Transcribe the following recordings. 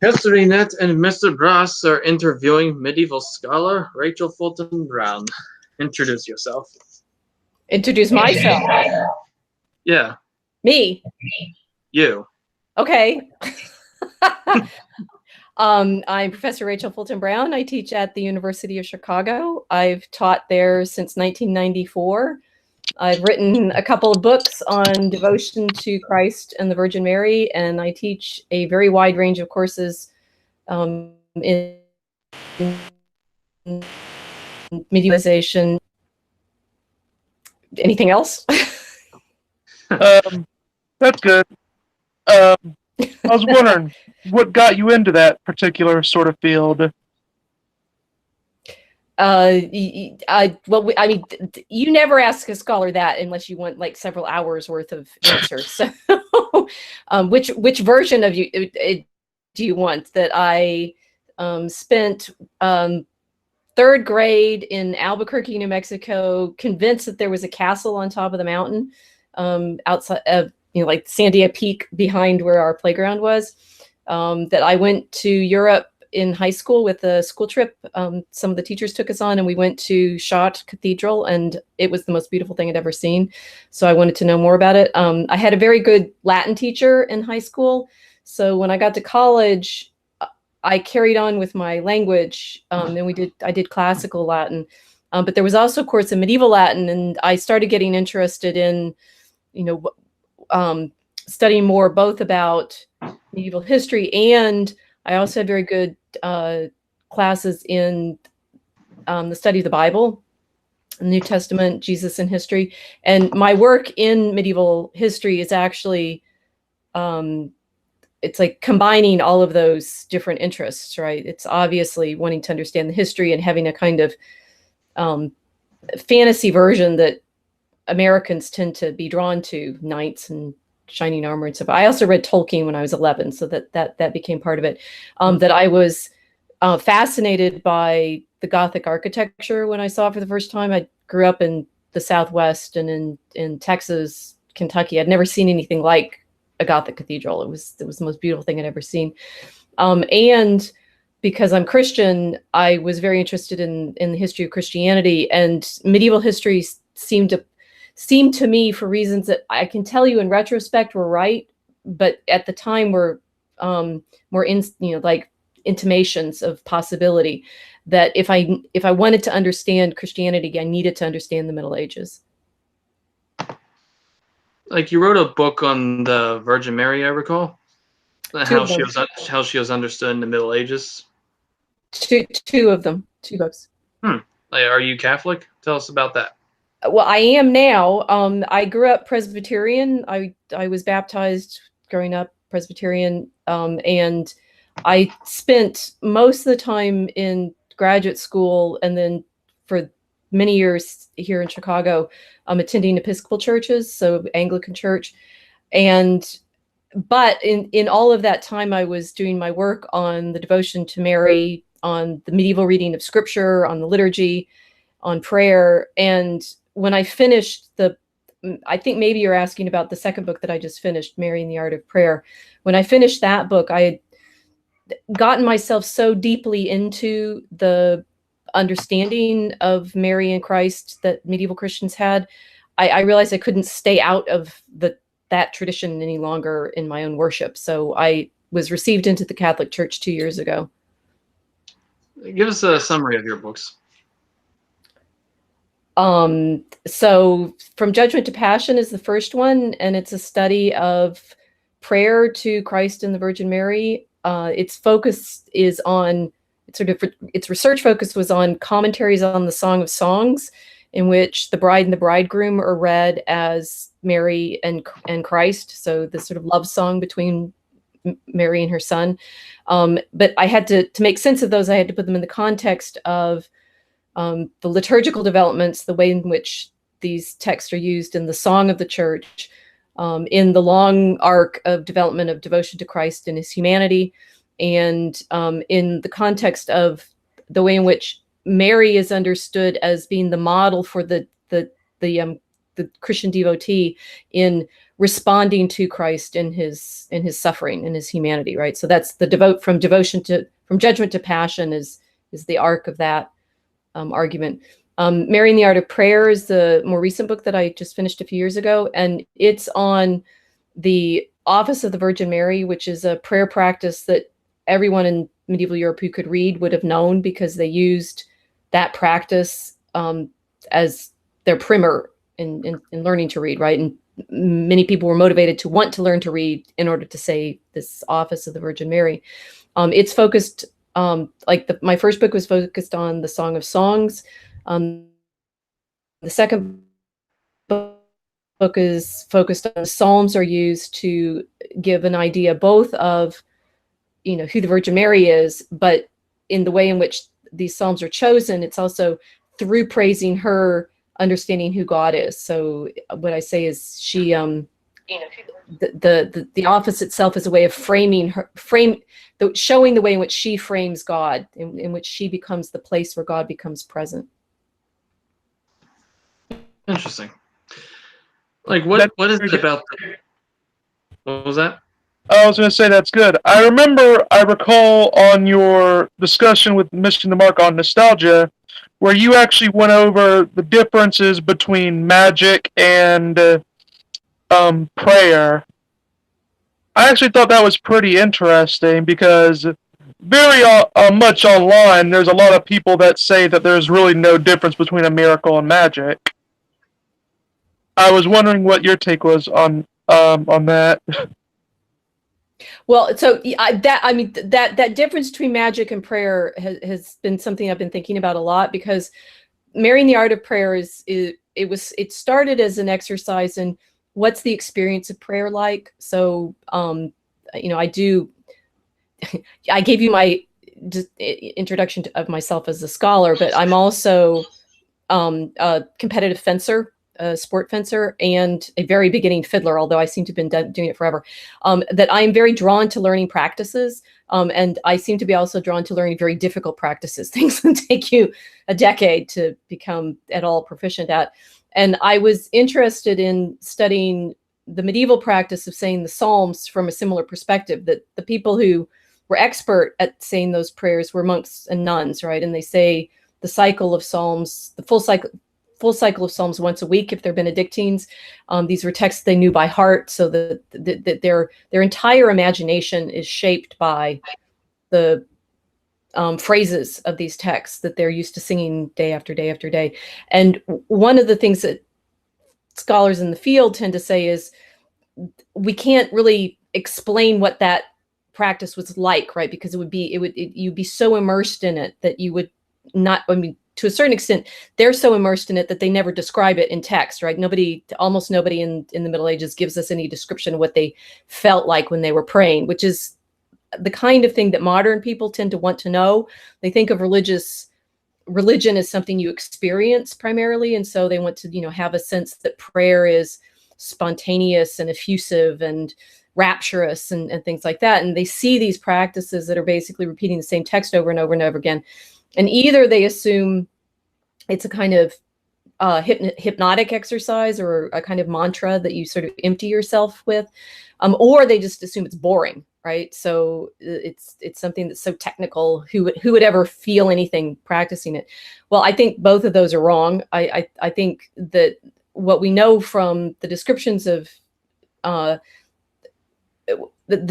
HistoryNet and Mr. Brass are interviewing medieval scholar Rachel Fulton Brown. Introduce yourself. Introduce myself. Yeah, Me. you. Okay. I'm Professor Rachel Fulton Brown. I teach at the University of Chicago. I've taught there since 1994. I've written a couple of books on devotion to Christ and the Virgin Mary, and I teach a very wide range of courses in medialization. Anything else? That's good. I was wondering what got you into that particular sort of field. You never ask a scholar that unless you want like several hours worth of answers. So, which version of you do you want? That I spent third grade in Albuquerque, New Mexico, convinced that there was a castle on top of the mountain outside of like Sandia Peak behind where our playground was. That I went to Europe in high school with a school trip. Some of the teachers took us on and we went to Chartres Cathedral, and it was the most beautiful thing I'd ever seen. So I wanted to know more about it. I had a very good Latin teacher in high school. So when I got to college, I carried on with my language, and I did classical Latin. But there was also a course in medieval Latin, and I started getting interested in, studying more both about medieval history, and I also had very good classes in the study of the Bible, New Testament, Jesus in history. And my work in medieval history is actually, it's like combining all of those different interests, right? It's obviously wanting to understand the history and having a kind of fantasy version that Americans tend to be drawn to, knights and shining armor and stuff. I also read Tolkien when I was 11, so that became part of it. That I was fascinated by the Gothic architecture when I saw it for the first time. I grew up in the Southwest and in Texas, Kentucky. I'd never seen anything like a Gothic cathedral. It was the most beautiful thing I'd ever seen. And because I'm Christian, I was very interested in the history of Christianity, and medieval history seemed to me, for reasons that I can tell you in retrospect were right, but at the time were more like intimations of possibility, that if I wanted to understand Christianity, I needed to understand the Middle Ages. Like, you wrote a book on the Virgin Mary, I recall. How she was understood in the Middle Ages. Two of them, 2 books. Like, are you Catholic? Tell us about that. Well, I am now. I grew up Presbyterian. I was baptized growing up Presbyterian, and I spent most of the time in graduate school, and then for many years here in Chicago, attending Episcopal churches, so Anglican church. But in all of that time, I was doing my work on the devotion to Mary, on the medieval reading of scripture, on the liturgy, on prayer. And when I finished I think maybe you're asking about the second book that I just finished, Mary and the Art of Prayer. When I finished that book, I had gotten myself so deeply into the understanding of Mary and Christ that medieval Christians had, I realized I couldn't stay out of that tradition any longer in my own worship. So I was received into the Catholic Church 2 years ago. Give us a summary of your books. So From Judgment to Passion is the first one, and it's a study of prayer to Christ and the Virgin Mary. Its research focus was on commentaries on the Song of Songs, in which the bride and the bridegroom are read as Mary and Christ. So the sort of love song between Mary and her son. But I had to make sense of those. I had to put them in the context of the liturgical developments, the way in which these texts are used in the song of the church, in the long arc of development of devotion to Christ and his humanity, and in the context of the way in which Mary is understood as being the model for the Christian devotee in responding to Christ in his suffering, in his humanity, right? So that's the from judgment to passion is the arc of that argument. Marrying the Art of Prayer is the more recent book that I just finished a few years ago, and it's on the Office of the Virgin Mary, which is a prayer practice that everyone in medieval Europe who could read would have known, because they used that practice as their primer in learning to read, right? And many people were motivated to want to learn to read in order to say this Office of the Virgin Mary. It's focused, my first book was focused on the Song of Songs. The second book is focused on the Psalms are used to give an idea both of, who the Virgin Mary is, but in the way in which these Psalms are chosen, it's also through praising her, understanding who God is. So what I say is she, the office itself is a way of showing the way in which she frames God, in which she becomes the place where God becomes present. Interesting. Like what is it about what was that? I was going to say that's good. I recall on your discussion with Missing the Mark on nostalgia, where you actually went over the differences between magic and prayer. I actually thought that was pretty interesting, because very much online, there's a lot of people that say that there's really no difference between a miracle and magic. I was wondering what your take was on that. Well, so that difference between magic and prayer has been something I've been thinking about a lot, because Marrying the Art of Prayer it started as an exercise in what's the experience of prayer like. So I gave you my introduction of myself as a scholar, but I'm also a competitive fencer, a sport fencer, and a very beginning fiddler, although I seem to have been doing it forever. That I am very drawn to learning practices, and I seem to be also drawn to learning very difficult practices, things that take you a decade to become at all proficient at. And I was interested in studying the medieval practice of saying the Psalms from a similar perspective, that the people who were expert at saying those prayers were monks and nuns, right? And they say the cycle of Psalms, the full cycle of Psalms once a week if they're Benedictines. These were texts they knew by heart, so that their entire imagination is shaped by the phrases of these texts that they're used to singing day after day after day. And one of the things that scholars in the field tend to say is we can't really explain what that practice was like, right? Because you'd be so immersed in it that you would not, to a certain extent, they're so immersed in it that they never describe it in text, right? Almost nobody in the Middle Ages gives us any description of what they felt like when they were praying, which is the kind of thing that modern people tend to want to know. They think of religion as something you experience primarily, and so they want to, have a sense that prayer is spontaneous and effusive and rapturous and things like that. And they see these practices that are basically repeating the same text over and over and over again. And either they assume it's a kind of hypnotic exercise or a kind of mantra that you sort of empty yourself with, or they just assume it's boring, right? So it's something that's so technical. Who would ever feel anything practicing it? Well, I think both of those are wrong. I think that what we know from the descriptions of the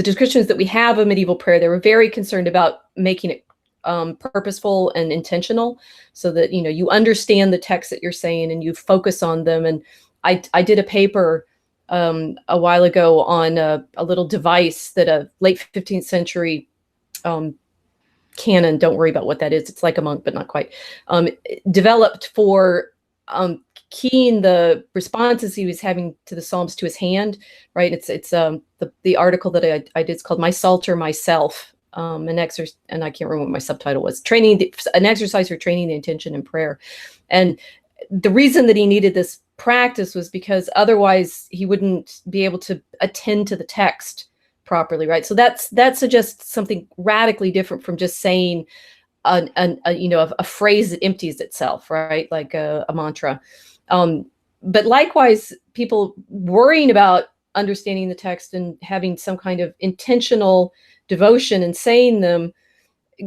descriptions that we have of medieval prayer, they were very concerned about making it purposeful and intentional, so that you understand the text that you're saying and you focus on them. And I did a paper a while ago on a little device that a late 15th century canon, don't worry about what that is, it's like a monk but not quite, developed for keying the responses he was having to the Psalms to his hand, right? It's the article that I did is called My Psalter Myself, and I can't remember what my subtitle was, an exercise for training the intention in prayer. And the reason that he needed this practice was because otherwise he wouldn't be able to attend to the text properly, right? So that suggests something radically different from just saying a phrase that empties itself, right? Like a mantra. But likewise, people worrying about understanding the text and having some kind of intentional devotion and saying them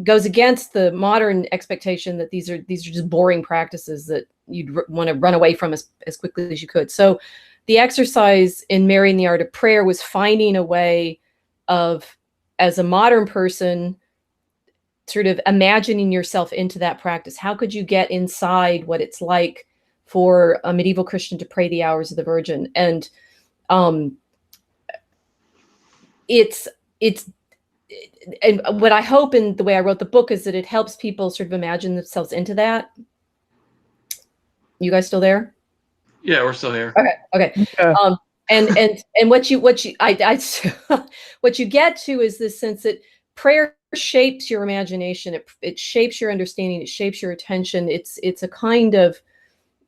goes against the modern expectation that these are just boring practices that you'd want to run away from as quickly as you could. So the exercise in Marrying the Art of Prayer was finding a way of, as a modern person, sort of imagining yourself into that practice. How could you get inside what it's like for a medieval Christian to pray the Hours of the Virgin? And and what I hope in the way I wrote the book is that it helps people sort of imagine themselves into that. You guys still there? Yeah, we're still here. Okay. Yeah. And what you what you get to is this sense that prayer shapes your imagination. It shapes your understanding. It shapes your attention. It's a kind of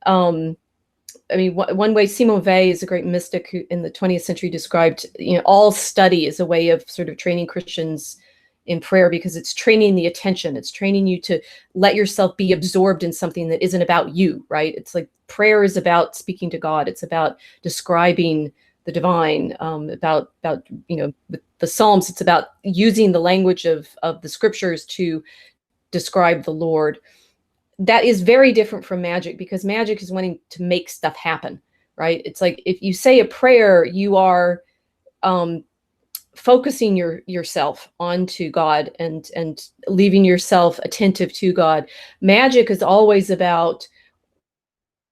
I mean, one way Simon Weil is a great mystic who in the 20th century described, all study as a way of sort of training Christians in prayer, because it's training the attention. It's training you to let yourself be absorbed in something that isn't about you, right? It's like prayer is about speaking to God. It's about describing the divine, about with the Psalms, it's about using the language of the scriptures to describe the Lord. That is very different from magic, because magic is wanting to make stuff happen, right? It's like if you say a prayer, you are focusing yourself onto God and leaving yourself attentive to God. Magic is always about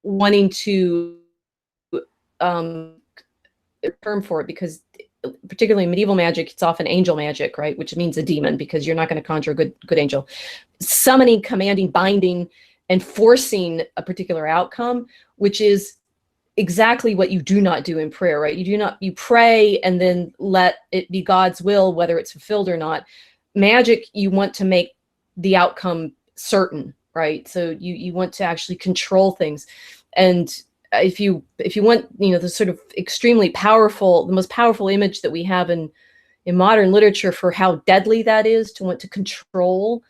wanting to term for it, because particularly in medieval magic, it's often angel magic, right? Which means a demon, because you're not going to conjure a good angel. Summoning, commanding, binding, and forcing a particular outcome, which is exactly what you do not do in prayer, right? You pray and then let it be God's will, whether it's fulfilled or not. Magic, you want to make the outcome certain, right? So you want to actually control things. And if you want, the sort of extremely powerful, the most powerful image that we have in modern literature for how deadly that is, to want to control,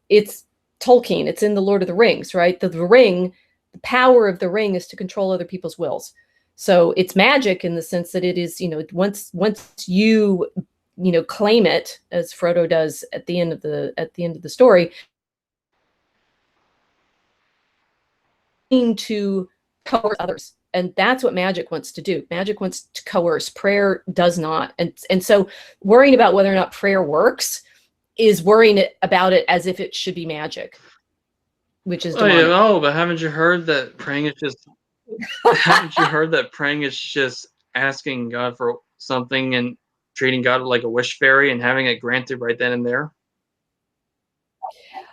it's Tolkien. It's in the Lord of the Rings, right? The ring, the power of the ring is to control other people's wills. So it's magic in the sense that it is, once you claim it, as Frodo does at the end of the story, to coerce others. And that's what magic wants to do. Magic wants to coerce. Prayer does not. And so worrying about whether or not prayer works is worrying about it as if it should be magic, which is demonic. But haven't you heard that praying is just haven't you heard that praying is just asking God for something and treating God like a wish fairy and having it granted right then and there?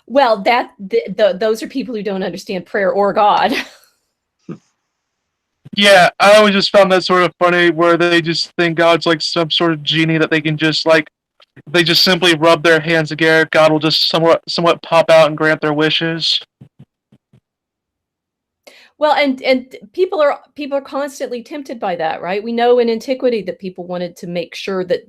Well, those are people who don't understand prayer or God. Yeah, I always just found that sort of funny, where they just think God's like some sort of genie that they can just they just simply rub their hands together. God will just somewhat pop out and grant their wishes. Well, and people are constantly tempted by that, right? We know in antiquity that people wanted to make sure that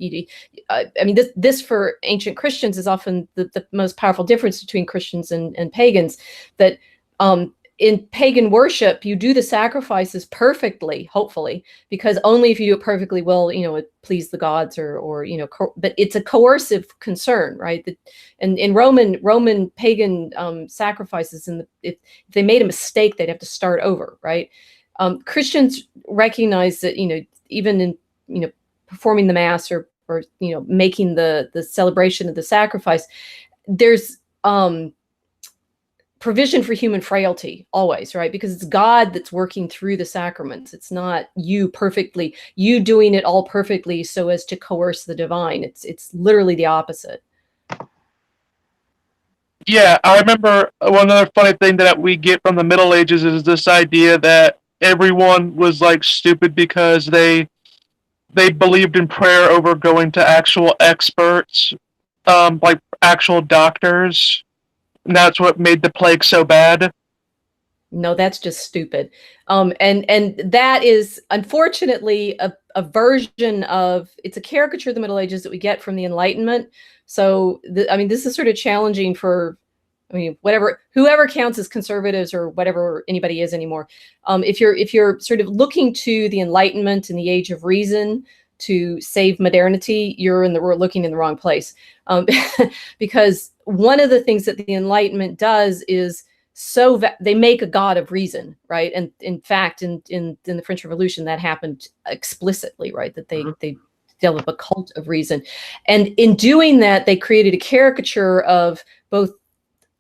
this for ancient Christians is often the most powerful difference between Christians and pagans, that in pagan worship, you do the sacrifices perfectly, hopefully, because only if you do it perfectly will, it please the gods, or but it's a coercive concern, right? And in Roman pagan sacrifices, if they made a mistake, they'd have to start over, right? Christians recognize that, even in, performing the mass or making the celebration of the sacrifice, there's provision for human frailty always, right? Because it's God that's working through the sacraments. It's not you doing it all perfectly so as to coerce the divine. It's literally the opposite. Yeah, I remember one other funny thing that we get from the Middle Ages is this idea that everyone was stupid because they believed in prayer over going to actual experts, like actual doctors. And that's what made the plague so bad. No, that's just stupid. And that is unfortunately a version of, it's a caricature of the Middle Ages that we get from the Enlightenment. So this is sort of challenging for, whoever counts as conservatives or whatever anybody is anymore. If you're sort of looking to the Enlightenment and the Age of Reason to save modernity, we're looking in the wrong place. Because one of the things that the Enlightenment does is they make a god of reason, right? And in fact, in the French Revolution, that happened explicitly, right? That they develop a cult of reason, and in doing that, they created a caricature of both,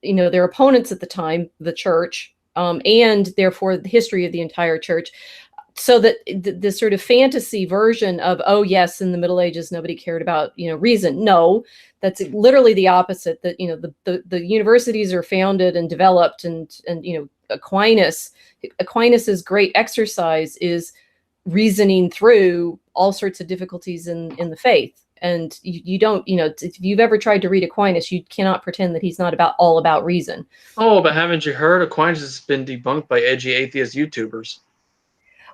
their opponents at the time, the church, and therefore the history of the entire church. So that the sort of fantasy version of, oh yes, in the Middle Ages nobody cared about reason. No, that's literally the opposite. That the universities are founded and developed, and Aquinas's great exercise is reasoning through all sorts of difficulties in the faith. And you don't, if you've ever tried to read Aquinas, you cannot pretend that he's not all about reason. Oh, but haven't you heard Aquinas has been debunked by edgy atheist YouTubers?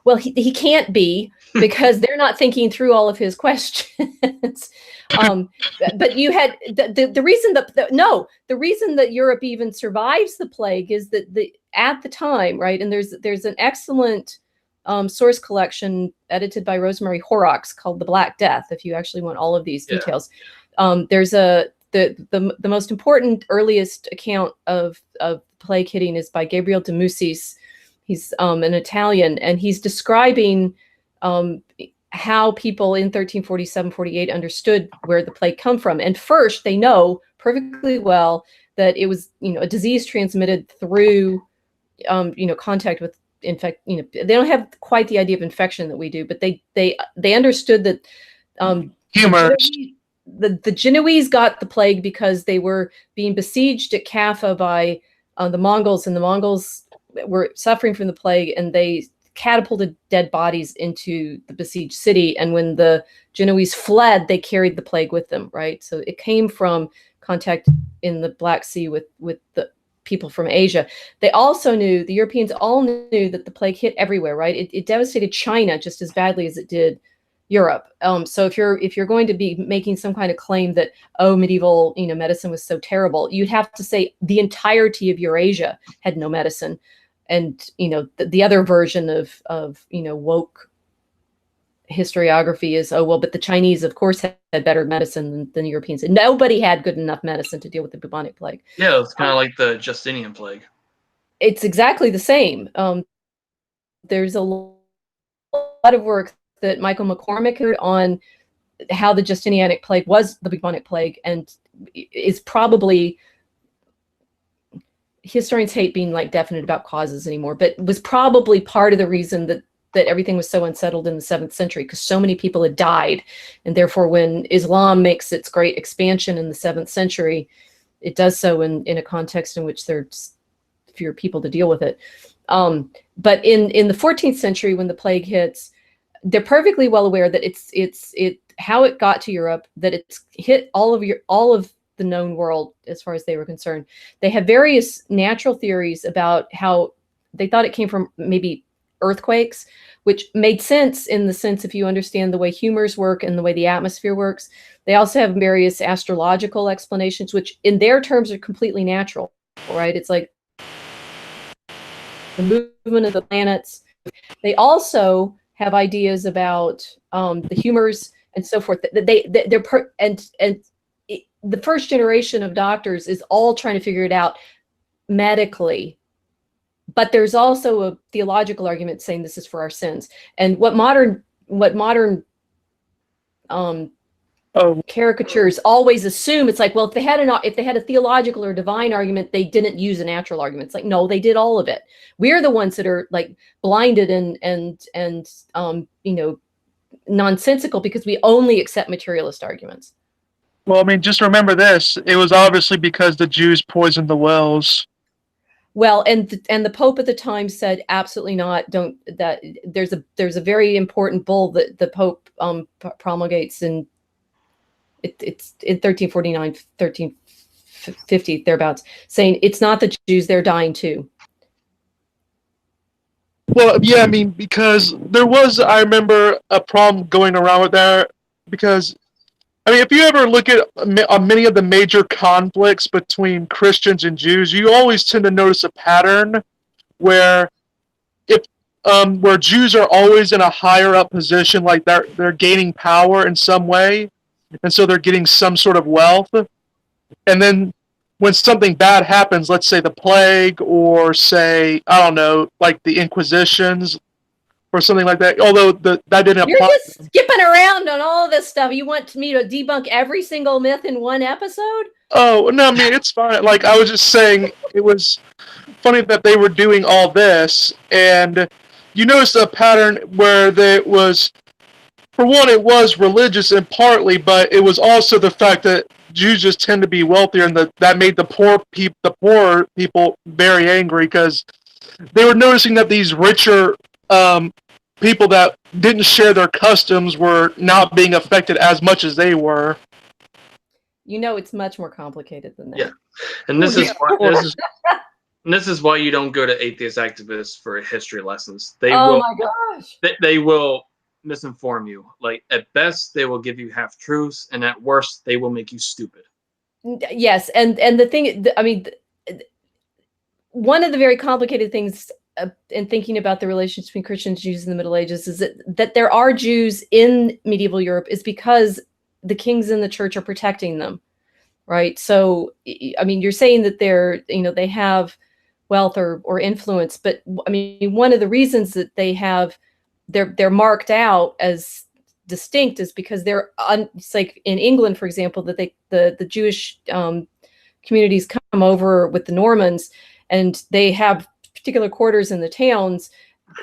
Well, he can't be, because they're not thinking through all of his questions. But you had the reason the reason that Europe even survives the plague is that at the time, right? And there's an excellent source collection edited by Rosemary Horrocks called The Black Death, if you actually want all of these details. There's the most important earliest account of plague hitting is by Gabriel de Mussis. He's an Italian, and he's describing how people in 1347-48 understood where the plague come from. And first, they know perfectly well that it was, a disease transmitted through, contact with they don't have quite the idea of infection that we do, but they understood that the Genoese got the plague because they were being besieged at Kaffa by the Mongols, and the Mongols were suffering from the plague, and they catapulted dead bodies into the besieged city. And when the Genoese fled, they carried the plague with them, right? So it came from contact in the Black Sea with the people from Asia. They also knew, the Europeans all knew, that the plague hit everywhere, right? It devastated China just as badly as it did Europe. So if you're going to be making some kind of claim that, medieval medicine was so terrible, you'd have to say the entirety of Eurasia had no medicine. And the other version of woke historiography is, but the Chinese of course had better medicine than the Europeans, and nobody had good enough medicine to deal with the bubonic plague. Yeah, it's kind of like the Justinian plague. It's exactly the same. There's a lot of work that Michael McCormick did on how the Justinianic plague was the bubonic plague, and is probably, historians hate being definite about causes anymore, but was probably part of the reason that everything was so unsettled in the 7th century, because so many people had died. And therefore, when Islam makes its great expansion in the 7th century, it does so in a context in which there's fewer people to deal with it. But in the 14th century, when the plague hits, they're perfectly well aware that it's how it got to Europe, that it's hit all of the known world as far as they were concerned. They have various natural theories about how they thought it came from maybe earthquakes, which made sense in the sense if you understand the way humors work and the way the atmosphere works. They also have various astrological explanations, which in their terms are completely natural, right? It's like the movement of the planets. They also have ideas about the humors and so forth. The first generation of doctors is all trying to figure it out medically, but there's also a theological argument saying this is for our sins. And what modern caricatures always assume, it's like, well, if they had a theological or divine argument, they didn't use a natural argument. It's like, no, they did all of it. We're the ones that are blinded and nonsensical because we only accept materialist arguments. Well, I mean, just remember this. It was obviously because the Jews poisoned the wells. Well, and the Pope at the time said, absolutely not. Don't. That there's a very important bull that the Pope promulgates in it's in 1349, 1350 thereabouts, saying it's not the Jews, they're dying too. Well, yeah, I mean, because there was, I remember, a problem going around with that, because I mean, if you ever look at many of the major conflicts between Christians and Jews, you always tend to notice a pattern where if where Jews are always in a higher up position, like they're gaining power in some way, and so they're getting some sort of wealth. And then when something bad happens, let's say the plague, or say, I don't know, like the Inquisitions or something like that. Although that didn't You're apply. just skipping around on all this stuff. You want me to debunk every single myth in one episode? Oh no, I mean it's fine. Like I was just saying, it was funny that they were doing all this, and you noticed a pattern where it was, for one, it was religious and partly, but it was also the fact that Jews just tend to be wealthier, and that made the poor people very angry because they were noticing that these richer people that didn't share their customs were not being affected as much as they were. You know, it's much more complicated than that. Yeah, and this is why you don't go to atheist activists for history lessons. Oh my gosh! They will misinform you. Like at best, they will give you half truths, and at worst, they will make you stupid. Yes, and the thing, I mean, one of the very complicated things in thinking about the relationship between Christians and Jews in the Middle Ages is that there are Jews in medieval Europe is because the kings in the church are protecting them, right? So, I mean, you're saying that they have wealth or influence, but I mean, one of the reasons that they're marked out as distinct is because it's like in England, for example, that the Jewish communities come over with the Normans, and they have particular quarters in the towns.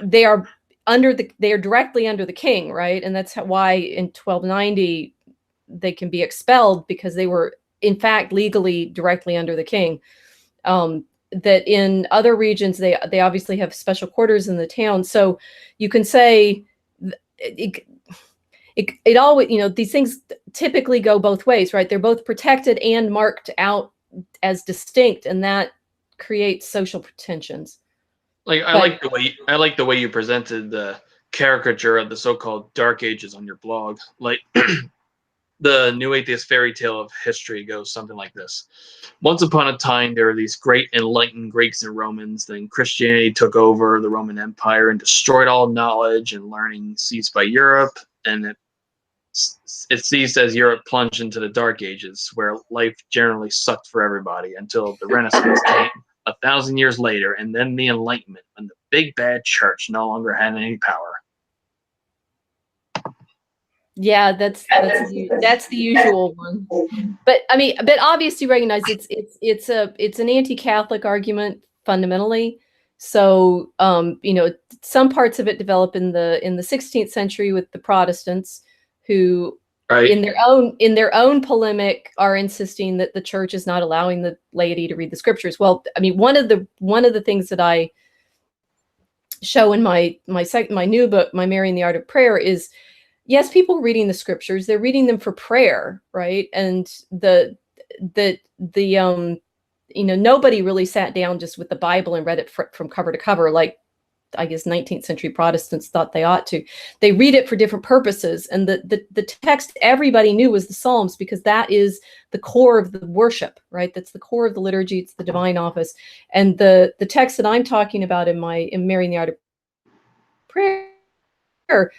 They are directly under the king, right? And that's why in 1290 they can be expelled, because they were in fact legally directly under the king. That in other regions they obviously have special quarters in the town. So you can say it always, these things typically go both ways, right? They're both protected and marked out as distinct, and that creates social tensions. Like I like the way you presented the caricature of the so-called Dark Ages on your blog. Like the New Atheist fairy tale of history goes something like this. Once upon a time, there were these great enlightened Greeks and Romans. Then Christianity took over the Roman Empire and destroyed all knowledge, and learning ceased by Europe, and it ceased as Europe plunged into the Dark Ages, where life generally sucked for everybody, until the Renaissance came 1,000 years later, and then the Enlightenment, when the big bad church no longer had any power. Yeah, that's the usual one. But I mean, obviously recognize it's an anti-Catholic argument fundamentally. So some parts of it develop in the 16th century with the Protestants, who right, in their own polemic are insisting that the church is not allowing the laity to read the scriptures. Well, I mean, one of the things that I show in my new book, My Mary and the Art of Prayer, is yes, people reading the scriptures, they're reading them for prayer, right? And nobody really sat down just with the Bible and read it from cover to cover, like I guess 19th century Protestants thought they ought to. They read it for different purposes. And the text everybody knew was the Psalms, because that is the core of the worship, right? That's the core of the liturgy. It's the divine office. And the text that I'm talking about in Mary and the Art of Prayer,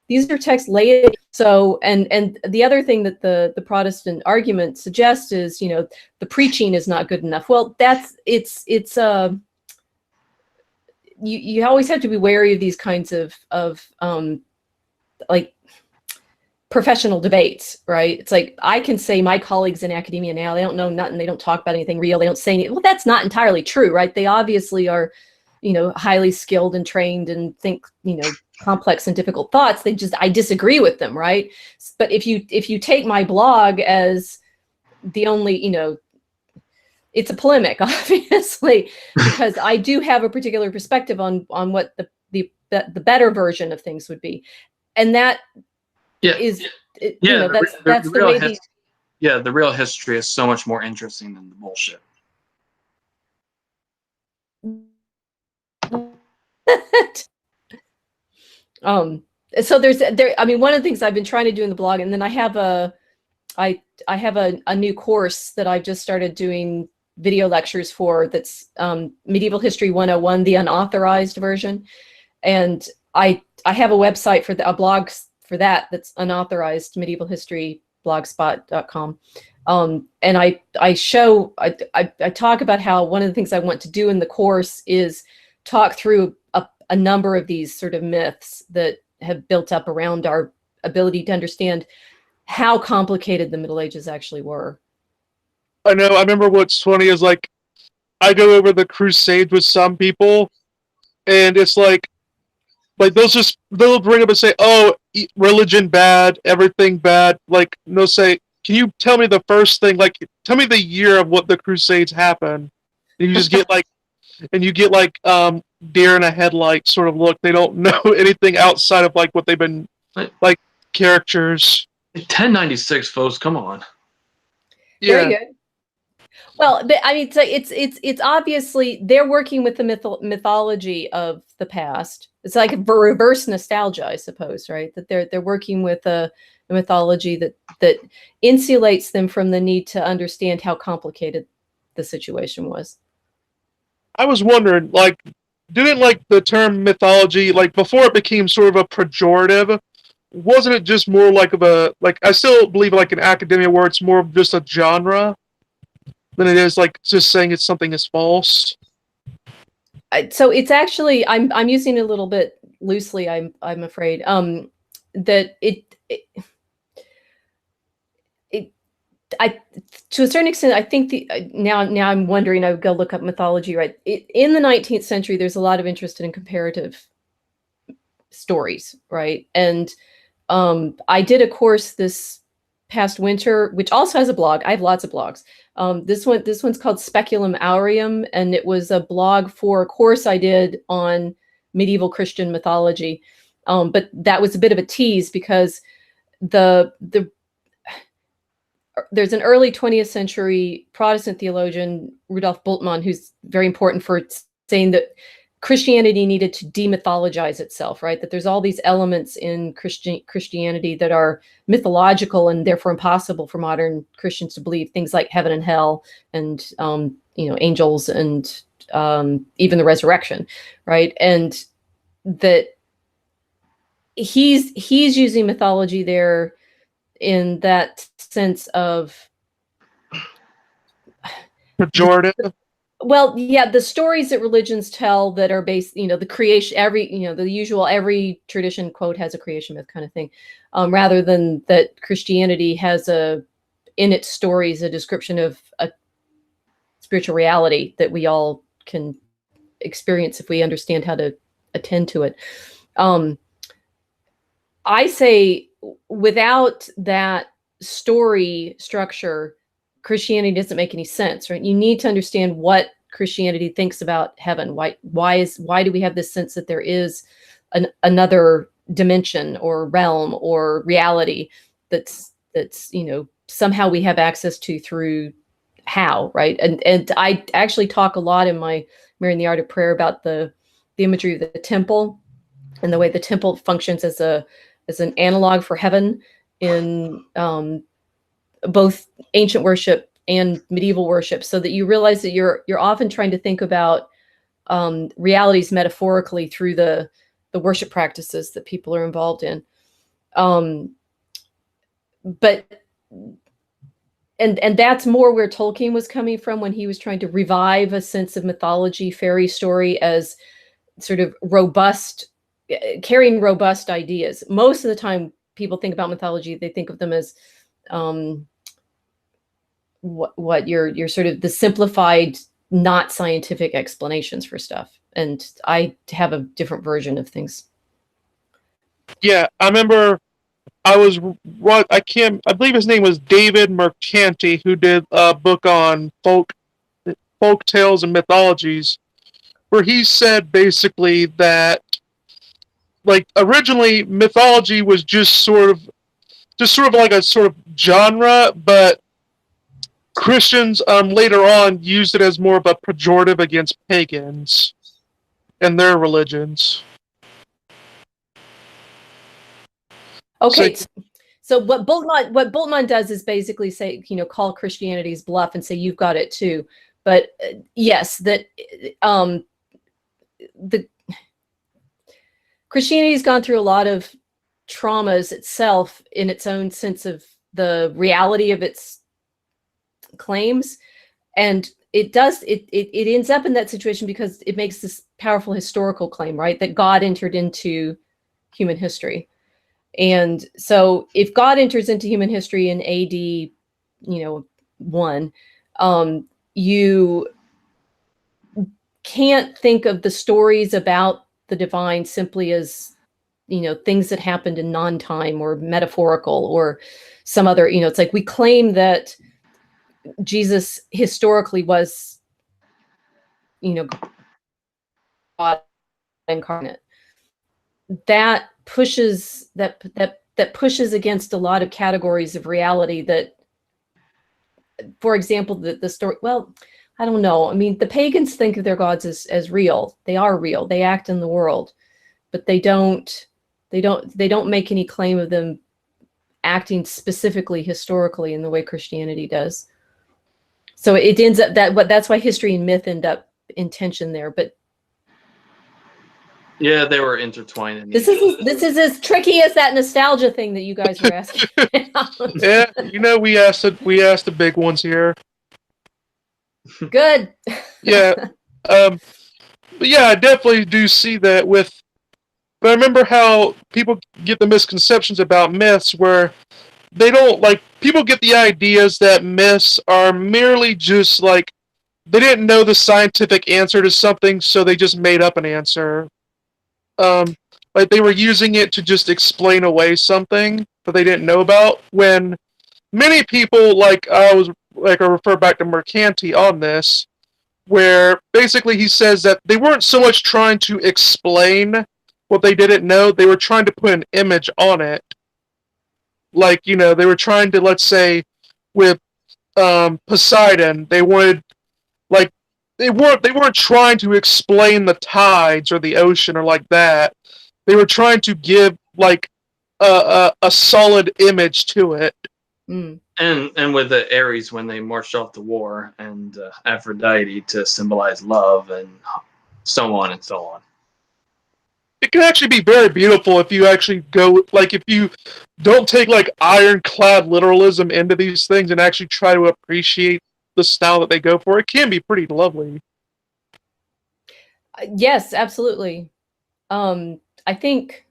these are texts laid. So, and the other thing that the Protestant argument suggests is, the preaching is not good enough. Well, you always have to be wary of these kinds of like professional debates, right? It's like, I can say my colleagues in academia now, they don't know nothing, they don't talk about anything real, they don't say anything. Well, that's not entirely true, right? They obviously are, highly skilled and trained and think, complex and difficult thoughts. I disagree with them, right? But if you take my blog as the only, it's a polemic, obviously, because I do have a particular perspective on what the better version of things would be, and that that's the way. The real history is so much more interesting than the bullshit. So I mean, one of the things I've been trying to do in the blog, and then I have a new course that I've just started doing video lectures for. That's Medieval History 101, the unauthorized version, and I have a website for a blog for that's unauthorized, medieval history blogspot.com. And I talk about how one of the things I want to do in the course is talk through a number of these sort of myths that have built up around our ability to understand how complicated the Middle Ages actually were. I know. I remember what's funny is like I go over the Crusades with some people, and it's like they'll bring up and say, "Oh, religion bad, everything bad." Like they'll say, "Can you tell me the first thing? Like, tell me the year of what the Crusades happened." And you just get like, deer in a headlight sort of look. They don't know anything outside of like what they've been like characters. 1096, folks. Come on. Yeah. Very good. Well, but I mean, it's obviously they're working with the mythology of the past. It's like a reverse nostalgia, I suppose, right? That they're working with a mythology that insulates them from the need to understand how complicated the situation was. I was wondering, like, didn't like the term mythology, like before it became sort of a pejorative, wasn't it just more like of a, like, I still believe like in academia where it's more of just a genre than it is like just saying it's something is false? So it's actually, I'm using it a little bit loosely, I'm afraid, that I to a certain extent, I think now I'm wondering, I would go look up mythology, right? In the 19th century, there's a lot of interest in comparative stories, right? And I did a course this past winter, which also has a blog. I have lots of blogs. This one's called Speculum Aureum, and it was a blog for a course I did on medieval Christian mythology. But that was a bit of a tease because there's an early 20th century Protestant theologian, Rudolf Bultmann, who's very important for saying that Christianity needed to demythologize itself, right? That there's all these elements in Christianity that are mythological and therefore impossible for modern Christians to believe. Things like heaven and hell, and angels, and even the resurrection, right? And that he's using mythology there in that sense of Pejorative. Well, yeah, the stories that religions tell that are based, the creation, the usual, every tradition quote has a creation myth kind of thing, rather than that Christianity has in its stories a description of a spiritual reality that we all can experience if we understand how to attend to it. I say without that story structure, Christianity doesn't make any sense, right? You need to understand what Christianity thinks about heaven. Why do we have this sense that there is another dimension or realm or reality that's somehow we have access to through how, right? And I actually talk a lot in my Marrying the Art of Prayer about the imagery of the temple and the way the temple functions as an analog for heaven in both ancient worship and medieval worship, so that you realize that you're often trying to think about realities metaphorically through the worship practices that people are involved in. But that's more where Tolkien was coming from when he was trying to revive a sense of mythology, fairy story as sort of robust, carrying robust ideas. Most of the time people think about mythology, they think of them as what you're sort of the simplified, not scientific explanations for stuff. And I have a different version of things. Yeah, I remember I believe his name was David Mercanti, who did a book on folk tales and mythologies, where he said basically that like originally mythology was just sort of like a sort of genre, but Christians later on used it as more of a pejorative against pagans and their religions. Okay, so what Bultmann does is basically say, call Christianity's bluff and say you've got it too. But yes, that the Christianity's gone through a lot of traumas itself in its own sense of the reality of its claims, and it ends up in that situation because it makes this powerful historical claim, right, that God entered into human history. And so if God enters into human history in AD 1, you can't think of the stories about the divine simply as things that happened in non-time or metaphorical or some other, it's like we claim that Jesus historically was God incarnate. That pushes against a lot of categories of reality that, for example, the story, well, I don't know. I mean, the pagans think of their gods as real. They are real. They act in the world, but they don't make any claim of them acting specifically historically in the way Christianity does. So it ends up that's why history and myth end up in tension there. But yeah, they were intertwined. This is as tricky as that nostalgia thing that you guys were asking. Yeah, we asked the big ones here. Good. Yeah, but yeah, I definitely do see that with. But I remember how people get the misconceptions about myths, where they don't people get the ideas that myths are merely just they didn't know the scientific answer to something, so they just made up an answer. Like they were using it to just explain away something that they didn't know about. When many people, I refer back to Mercanti on this, where basically he says that they weren't so much trying to explain what they didn't know, they were trying to put an image on it. They were trying to, let's say, with Poseidon, they wanted, they weren't trying to explain the tides or the ocean or like that. They were trying to give, a solid image to it. Mm. And with the Ares when they marched off to war, and Aphrodite to symbolize love, and so on and so on. It can actually be very beautiful if you actually go, if you don't take ironclad literalism into these things and actually try to appreciate the style that they go for. It can be pretty lovely. Yes, absolutely. I think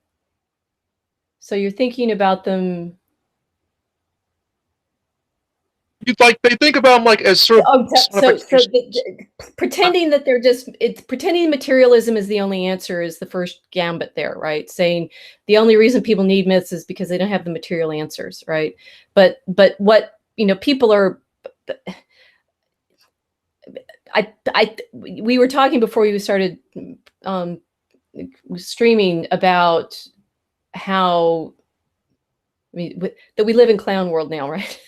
so. You're thinking about them. They think about them as sort of. Pretending that they're pretending materialism is the only answer is the first gambit there, right? Saying the only reason people need myths is because they don't have the material answers, right? But what people are. We were talking before we started streaming about how that we live in clown world now, right?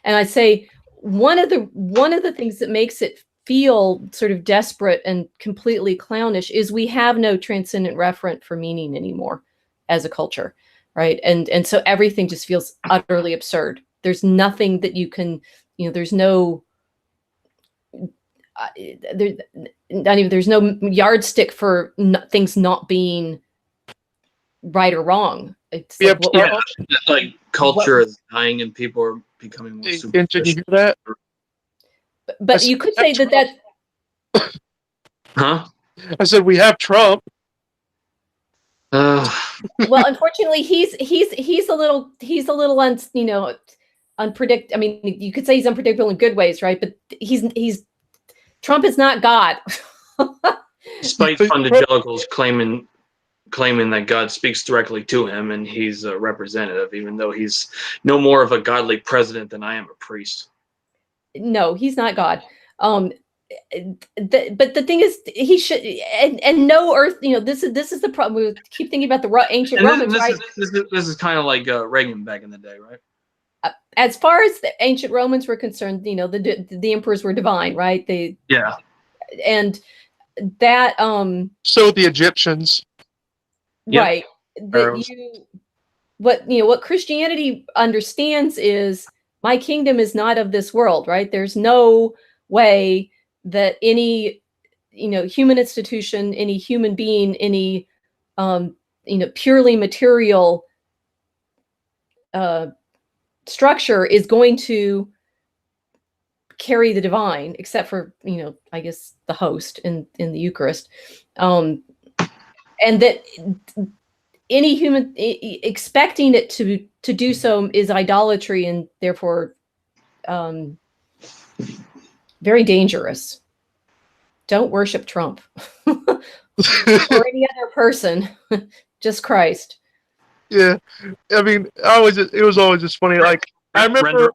And I'd say one of the things that makes it feel sort of desperate and completely clownish is we have no transcendent referent for meaning anymore as a culture, right? And so everything just feels utterly absurd. There's nothing that you can, there's no there's no yardstick for things not being right or wrong. It's culture is dying and people are becoming more superficial. Did you hear that? But you could say that. Huh? I said we have Trump. Well, unfortunately, he's a little unpredictable. I mean, you could say he's unpredictable in good ways, right? But he's Trump is not God. Despite evangelicals claiming that God speaks directly to him and he's a representative, even though he's no more of a godly president than I am a priest. No, he's not God. But the thing is, he should, and no earth. This is the problem. We keep thinking about the ancient Romans, right? This is kind of like Reagan back in the day, right? As far as the ancient Romans were concerned, the emperors were divine, right? And that so the Egyptians, right? What Christianity understands is my kingdom is not of this world, right? There's no way that any, human institution, any human being, any, purely material structure is going to carry the divine, except for, I guess the host in the Eucharist. And that any human expecting it to do so is idolatry, and therefore very dangerous. Don't worship Trump or any other person, just Christ. Yeah, I mean, it was always just funny. Like, I remember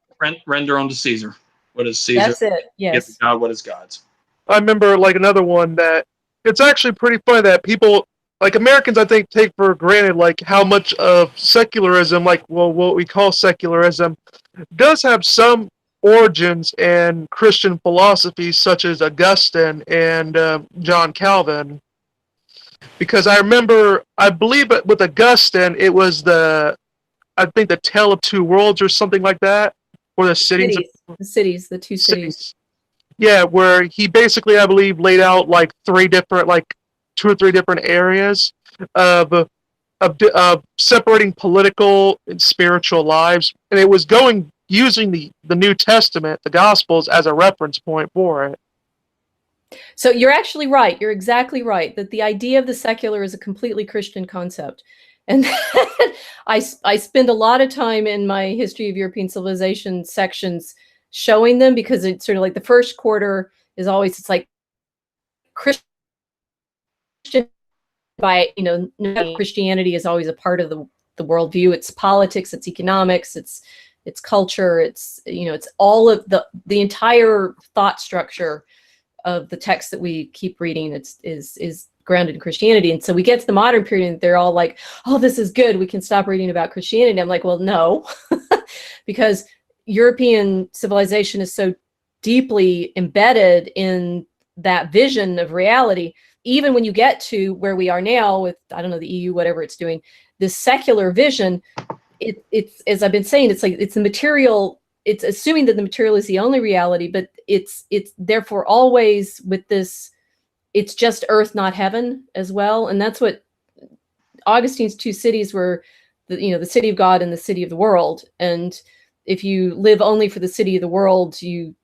render unto Caesar what is Caesar. That's it. Yes. Give to God what is God's. I remember like another one that it's actually pretty funny that people, like Americans, I think, take for granted like how much of secularism, like what we call secularism, does have some origins in Christian philosophies such as Augustine and John Calvin. Because I remember, I believe with Augustine, it was I think the Tale of Two Worlds or something like that, or the cities. The two cities. Yeah, where he basically, I believe, laid out like two or three different areas of separating political and spiritual lives, and it was using the New Testament, the Gospels, as a reference point for it. So you're actually right. You're exactly right that the idea of the secular is a completely Christian concept. And I spend a lot of time in my History of European Civilization sections showing them, because it's sort of like the first quarter is always, it's like Christian by, Christianity is always a part of the worldview. It's politics, it's economics, it's culture, it's all of the entire thought structure of the text that we keep reading. Is grounded in Christianity. And so we get to the modern period and they're all like, oh, this is good, we can stop reading about Christianity. I'm like, well, no, because European civilization is so deeply embedded in that vision of reality. Even when you get to where we are now with, I don't know, the EU, whatever it's doing, this secular vision, it's, as I've been saying, it's like, it's the material, it's assuming that the material is the only reality, but it's therefore always with this, it's just earth, not heaven as well. And that's what Augustine's two cities were, the city of God and the city of the world. And if you live only for the city of the world, you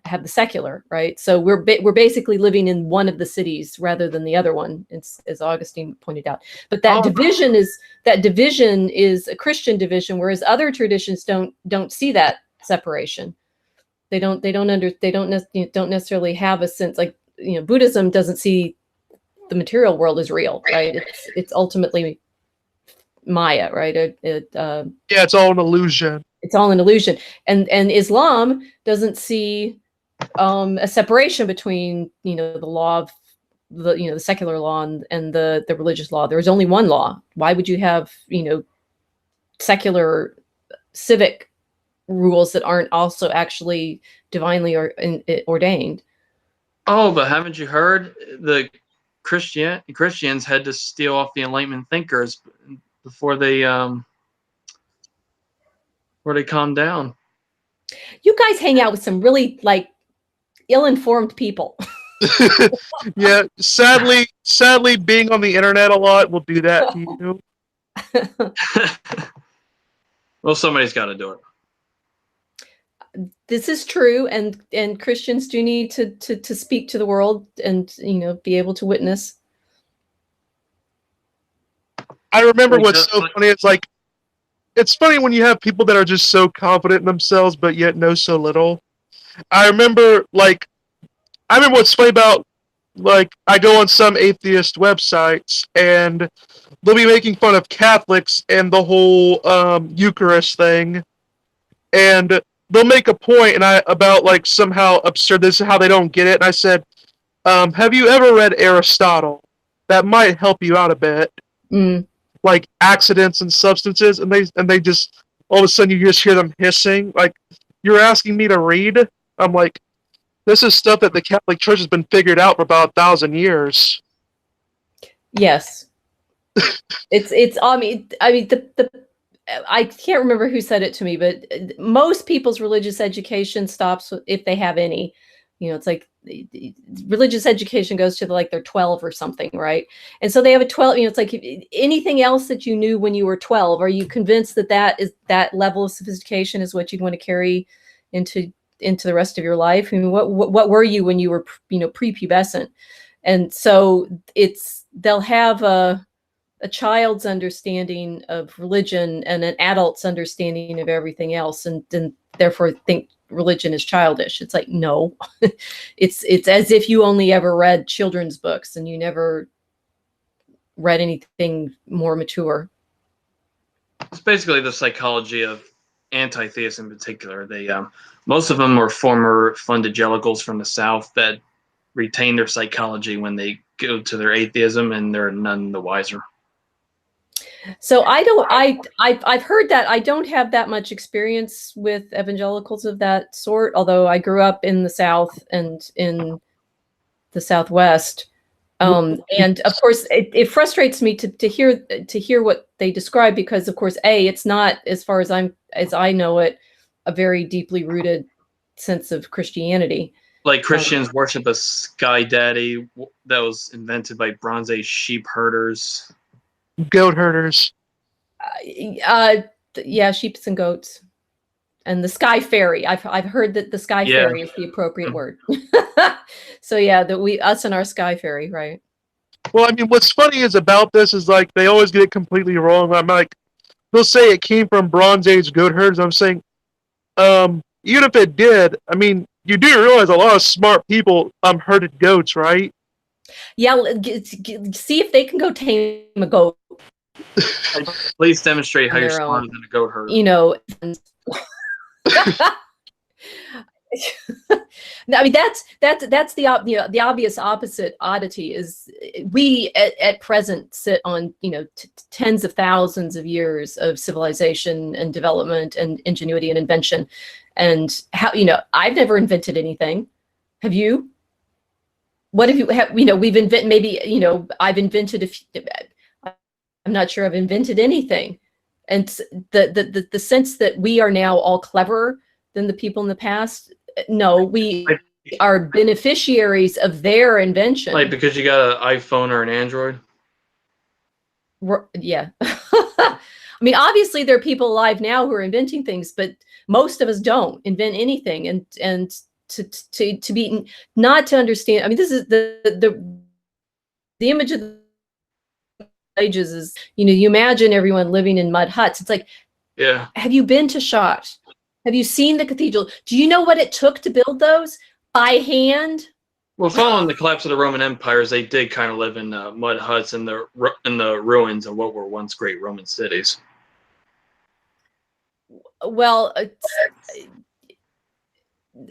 have the secular, right? So we're basically living in one of the cities rather than the other one, as Augustine pointed out. But that division is a Christian division, whereas other traditions don't see that separation. They don't necessarily have a sense, like, Buddhism doesn't see the material world as real, right? It's ultimately Maya, right? It's all an illusion. It's all an illusion. And Islam doesn't see a separation between, the law of the secular law and the religious law. There's only one law. Why would you have, secular civic rules that aren't also actually divinely ordained? Oh, but haven't you heard the Christians had to steal off the Enlightenment thinkers before they calmed down? You guys hang out with some really ill-informed people. Yeah, sadly, being on the internet a lot will do that to you. Well, somebody's got to do it. This is true, and Christians do need to speak to the world and be able to witness. I remember what's so funny. It's funny when you have people that are just so confident in themselves, but yet know so little. I remember what's funny about, I go on some atheist websites and they'll be making fun of Catholics and the whole Eucharist thing, and they'll make a point about somehow absurd. This is how they don't get it. And I said, have you ever read Aristotle? That might help you out a bit. Like accidents and substances, and they just all of a sudden you just hear them hissing. Like, you're asking me to read? I'm like, this is stuff that the Catholic Church has been figured out for about 1,000 years. Yes, it's. I mean, I can't remember who said it to me, but most people's religious education stops if they have any. It's like religious education goes to like they're 12 or something, right? And so they have a 12, it's like anything else that you knew when you were 12, are you convinced that that level of sophistication is what you'd want to carry into the rest of your life? I mean, what were you when you were, prepubescent? And so they'll have a child's understanding of religion and an adult's understanding of everything else, and therefore think religion is childish. It's like, no, it's as if you only ever read children's books and you never read anything more mature. It's basically the psychology of anti-theists in particular. They most of them are former fundagelicals from the South that retain their psychology when they go to their atheism, and they're none the wiser. So I've heard that. I don't have that much experience with evangelicals of that sort, although I grew up in the South and in the Southwest. And of course, it frustrates me to hear what they describe, because of course, it's not, as far as I know it, a very deeply rooted sense of Christianity. Like Christians worship a sky daddy that was invented by Bronze Age sheep herders. Goat herders. Yeah, sheep and goats, and the sky fairy. I've heard that the sky fairy is the appropriate word. So yeah, us and our sky fairy, right? Well, I mean, what's funny is about this is like they always get it completely wrong. I'm like, they'll say it came from Bronze Age goat herders. I'm saying, even if it did, I mean, you do realize a lot of smart people herded goats, right? Yeah, see if they can go tame a goat. Please demonstrate how you're smarter than a goat herder. I mean, that's the obvious opposite oddity is we at present sit on tens of thousands of years of civilization and development and ingenuity and invention, and how I've never invented anything. Have you? What have you? We've invented, maybe I've invented a few. I'm not sure I've invented anything, and the sense that we are now all cleverer than the people in the past. No, we are beneficiaries of their invention. Like because you got an iPhone or an Android? Yeah. I mean, obviously there are people alive now who are inventing things, but most of us don't invent anything. And to be not to understand. I mean, this is the image of the ages is, you imagine everyone living in mud huts. It's like, yeah. Have you been to Chartres? Have you seen the cathedral? Do you know what it took to build those by hand? Well, following the collapse of the Roman empires, they did kind of live in mud huts in the ruins of what were once great Roman cities. Well,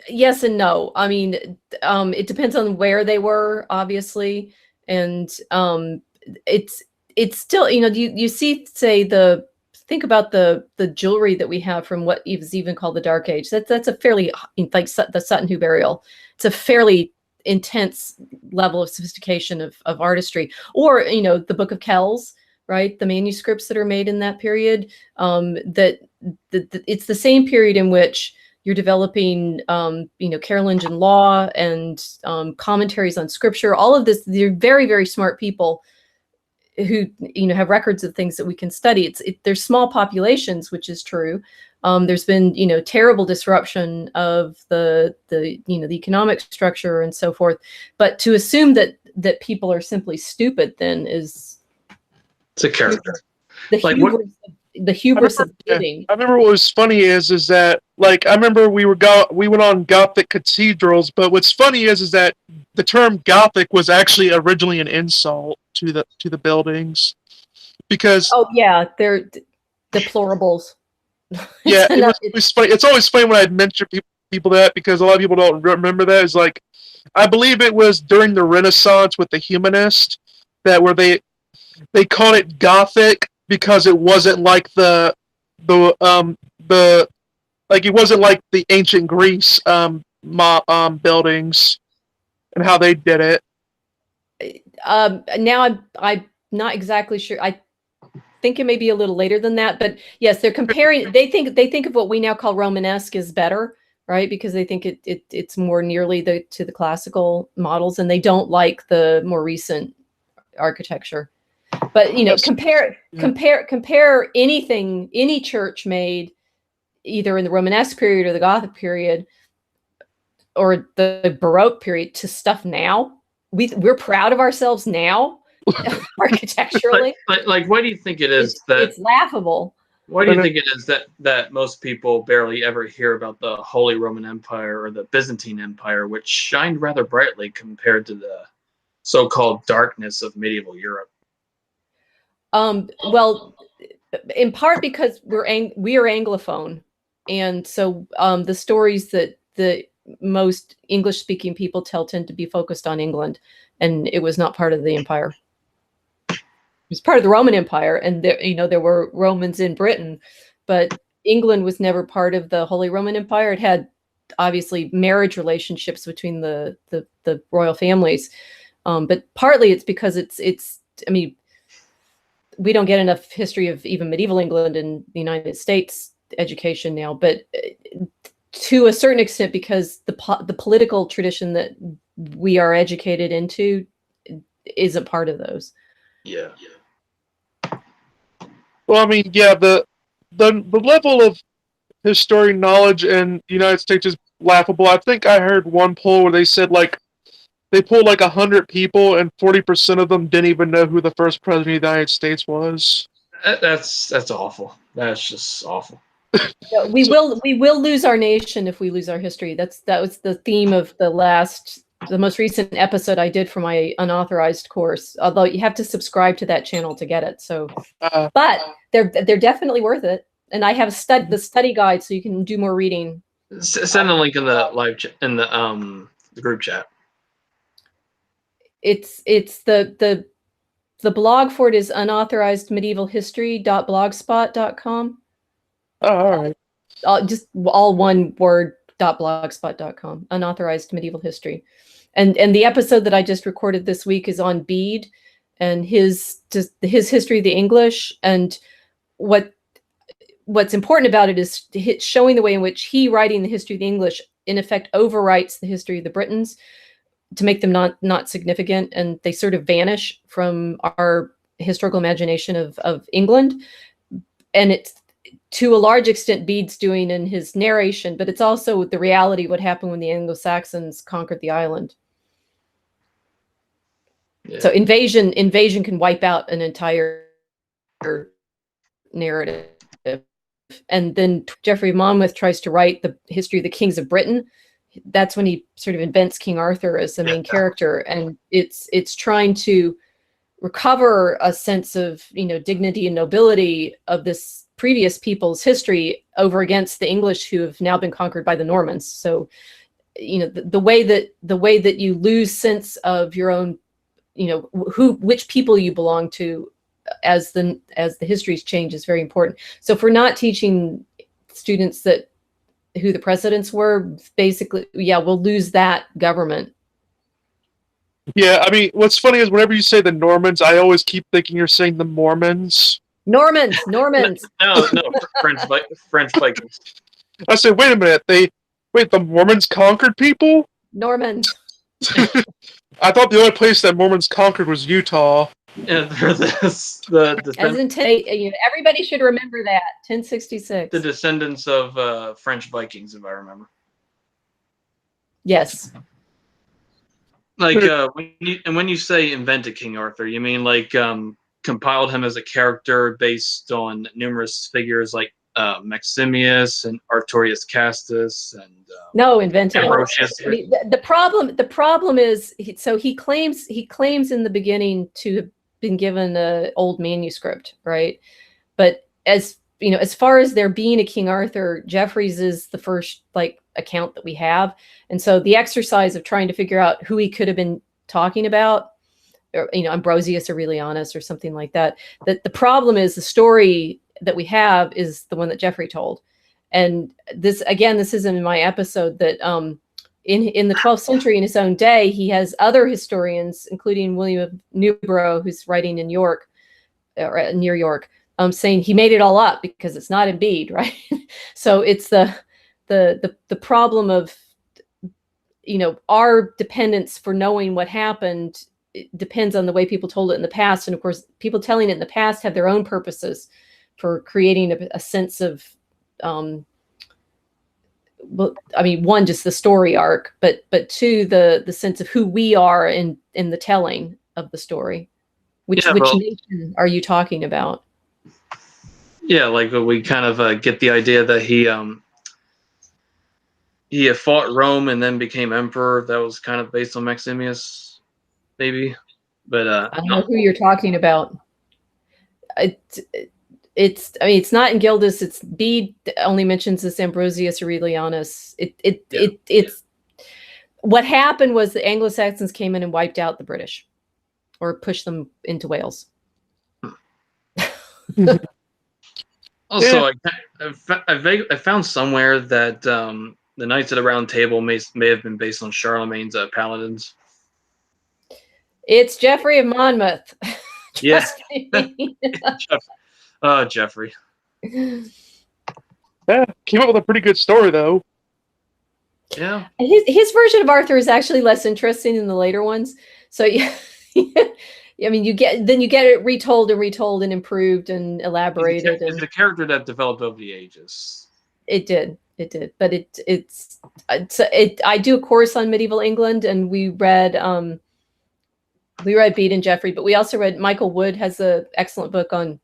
yes and no. I mean, it depends on where they were, obviously, and it's still, you see, say think about the jewelry that we have from what is even called the Dark Age. That's a fairly, like the Sutton Hoo burial. It's a fairly intense level of sophistication of artistry. Or the Book of Kells, right? The manuscripts that are made in that period. That it's the same period in which you're developing, Carolingian law and commentaries on scripture. All of this, they're very, very smart people who have records of things that we can study. There's small populations, which is true. There's been terrible disruption of the economic structure and so forth. But to assume that people are simply stupid then is it's a character. The hubris of living. I remember what was funny is that, like, I remember we went on Gothic cathedrals, but what's funny is that the term Gothic was actually originally an insult to the buildings, because they're deplorables. Yeah, it's funny. It's always funny when I mention people that, because a lot of people don't remember that. It's like, I believe it was during the Renaissance with the humanists where they called it Gothic because it wasn't like it wasn't like the ancient Greece buildings and how they did it. Now I'm not exactly sure. I think it may be a little later than that, but yes, they're comparing. They think of what we now call Romanesque is better, right? Because they think it's more nearly to the classical models, and they don't like the more recent architecture. But compare anything any church made either in the Romanesque period or the Gothic period or the Baroque period to stuff now. We're proud of ourselves now architecturally. Like, why do you think it is it's laughable? Why do you think it is that most people barely ever hear about the Holy Roman Empire or the Byzantine Empire, which shined rather brightly compared to the so-called darkness of medieval Europe? Well, in part because we are Anglophone, and so the stories that the most English-speaking people tell tend to be focused on England, and it was not part of the empire. It was part of the Roman Empire, and there were Romans in Britain, but England was never part of the Holy Roman Empire. It had obviously marriage relationships between the royal families, but partly it's because it's. I mean, we don't get enough history of even medieval England in the United States education now, but to a certain extent because the political tradition that we are educated into isn't part of those. Yeah. Well, I mean, yeah, the level of historian knowledge in the United States is laughable. I think I heard one poll where they said they pulled 100 people and 40% of them didn't even know who the first president of the United States was. That's awful. That's just awful. We will lose our nation if we lose our history. That was the theme of the most recent episode I did for my unauthorized course. Although you have to subscribe to that channel to get it. So, but they're definitely worth it. And I have the study guide, so you can do more reading. Send a link in the the group chat. It's the blog for it is unauthorizedmedievalhistory.blogspot.com. Oh, all right. Just all one word .blogspot.com. Unauthorized medieval history, and the episode that I just recorded this week is on Bede and his history of the English, and what's important about it is showing the way in which he, writing the history of the English, in effect overwrites the history of the Britons to make them not significant, and they sort of vanish from our historical imagination of England. And it's to a large extent Bede's doing in his narration, but it's also the reality of what happened when the Anglo-Saxons conquered the island. Yeah. So invasion can wipe out an entire narrative. And then Geoffrey of Monmouth tries to write the history of the kings of Britain. That's when he sort of invents King Arthur as the main character, and it's trying to recover a sense of dignity and nobility of this previous people's history over against the English who have now been conquered by the Normans. So the way that you lose sense of your own which people you belong to as the histories change is very important. So if we're not teaching students who the presidents were, basically, we'll lose that government. Yeah, I mean, what's funny is whenever you say the Normans, I always keep thinking you're saying the Mormons. Normans. No, French Vikings. I said, wait a minute, the Mormons conquered people? Normans. I thought the only place that Mormons conquered was Utah. And for this, everybody should remember that 1066. The descendants of French Vikings, if I remember. Yes. When you say invented King Arthur, you mean compiled him as a character based on numerous figures like Maximius and Artorius Castus and no, invented. Ambrosius. The problem is he claims in the beginning to have been given an old manuscript, right? But as far as there being a King Arthur, Geoffrey's is the first account that we have, and so the exercise of trying to figure out who he could have been talking about, or Ambrosius or Aurelianus or something like that. That the problem is the story that we have is the one that Geoffrey told, and this isn't in my episode that in the 12th century, in his own day, he has other historians, including William of Newborough, who's writing in York, or near York, saying he made it all up because it's not in Bede, right? So it's the problem of, our dependence for knowing what happened, it depends on the way people told it in the past. And of course, people telling it in the past have their own purposes for creating a sense of, one, just the story arc, but two, the sense of who we are in the telling of the story. Which nation are you talking about? Yeah, like we kind of get the idea that he had fought Rome and then became emperor. That was kind of based on Maximus, maybe. But I don't know who you're talking about. It's not in Gildas. It's Bede only mentions this Ambrosius Aurelianus. It's what happened was the Anglo-Saxons came in and wiped out the British, or pushed them into Wales. Also, I found somewhere that the Knights of the Round Table may have been based on Charlemagne's paladins. It's Geoffrey of Monmouth. Yeah. Geoffrey. Yeah, came up with a pretty good story though. Yeah. His version of Arthur is actually less interesting than the later ones. So yeah, I mean, you get it retold and improved and elaborated. It's a character that developed over the ages. It did, but I do a course on medieval England, and we read Bede and Geoffrey, but we also read Michael Wood has an excellent book on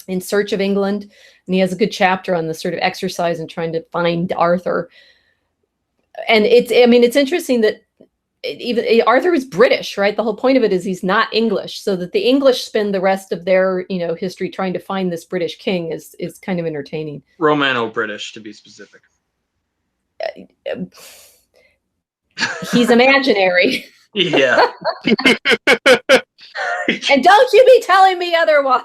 In Search of England, and he has a good chapter on the sort of exercise in trying to find Arthur. And it's interesting that even Arthur is British, right? The whole point of it is he's not English, so that the English spend the rest of their history trying to find this British king is kind of entertaining. Romano-British, to be specific. He's imaginary. Yeah. And don't you be telling me otherwise.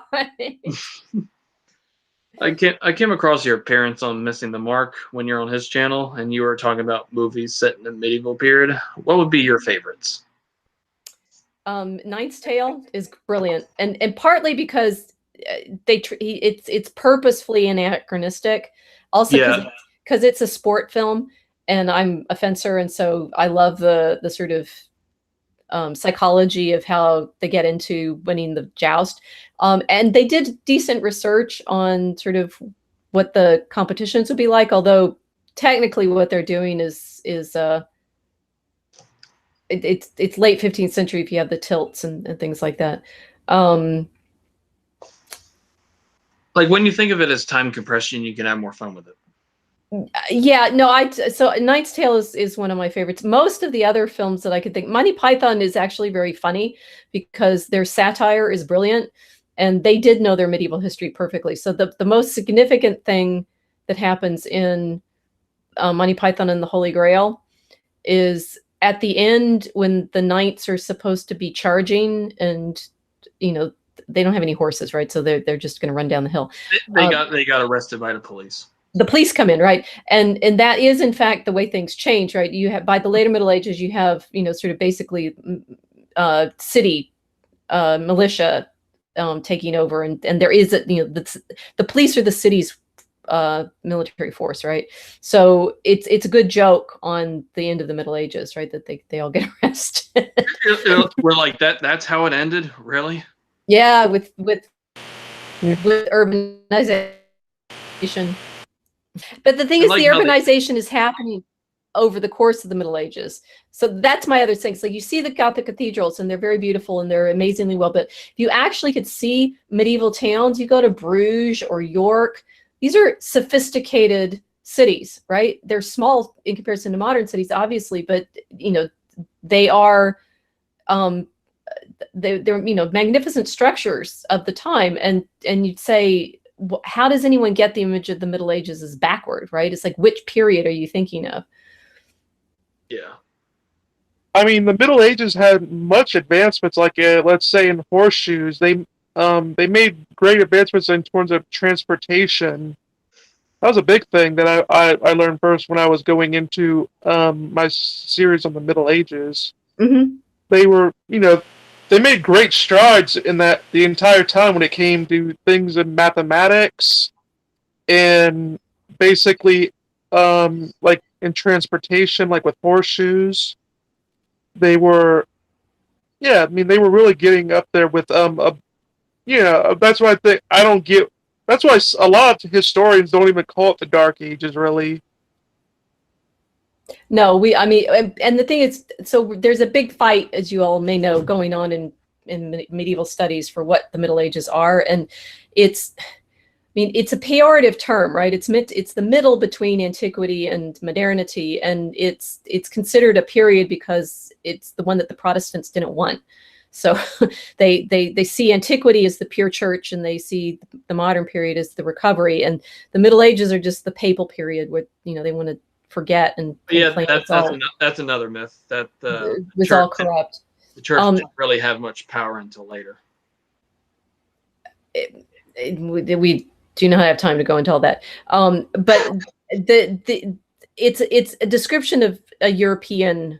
I came across your appearance on Missing the Mark when you're on his channel, and you were talking about movies set in the medieval period. What would be your favorites? Knight's Tale is brilliant, and partly because it's purposefully anachronistic. Also, because it's a sport film, and I'm a fencer, and so I love the sort of psychology of how they get into winning the joust. And they did decent research on sort of what the competitions would be like, although technically what they're doing is it's late 15th century if you have the tilts and things like that. Like when you think of it as time compression, you can have more fun with it. Yeah, no, so Knight's Tale is one of my favorites. Most of the other films that I could think, Monty Python is actually very funny because their satire is brilliant, and they did know their medieval history perfectly. So the most significant thing that happens in Monty Python and the Holy Grail is at the end when the knights are supposed to be charging, and they don't have any horses, right? So they're just going to run down the hill. They got arrested by the police. The police come in, right? And that is in fact the way things change, right? You have, by the later Middle Ages, you have, sort of basically city militia taking over, and there is the police are the city's military force, right? So it's a good joke on the end of the Middle Ages, right? That they all get arrested. We're like that's how it ended, really? Yeah, with urbanization. But the thing is, the urbanization is happening over the course of the Middle Ages. So that's my other thing. So you see the Gothic cathedrals, and they're very beautiful, and they're amazingly well built. If you actually could see medieval towns, you go to Bruges or York. These are sophisticated cities, right? They're small in comparison to modern cities, obviously, but they are they're magnificent structures of the time, and you'd say, how does anyone get the image of the Middle Ages as backward, right? It's like, which period are you thinking of? Yeah. I mean, the Middle Ages had much advancements, like let's say in horseshoes. They made great advancements in terms of transportation. That was a big thing that I learned first when I was going into my series on the Middle Ages. Mm-hmm. They were, they made great strides in that the entire time when it came to things in mathematics and basically like in transportation, like with horseshoes. They were, yeah, I mean, they were really getting up there with that's why I think I don't get. That's why a lot of historians don't even call it the Dark Ages, really. No, I mean, and the thing is, so there's a big fight, as you all may know, going on in medieval studies for what the Middle Ages are, and it's, I mean, it's a pejorative term, right? It's the middle between antiquity and modernity, and it's considered a period because it's the one that the Protestants didn't want. So they see antiquity as the pure church, and they see the modern period as the recovery, and the Middle Ages are just the papal period where they want to forget and yeah, that's another myth that it was all corrupt. The church didn't really have much power until later. We do not have time to go into all that, but it's a description of a European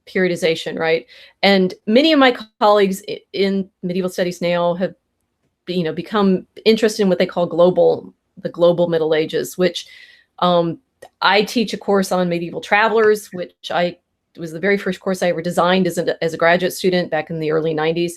periodization, right? And many of my colleagues in medieval studies now have become interested in what they call the global Middle Ages, which I teach a course on medieval travelers, which was the very first course I ever designed as a graduate student back in the early 90s,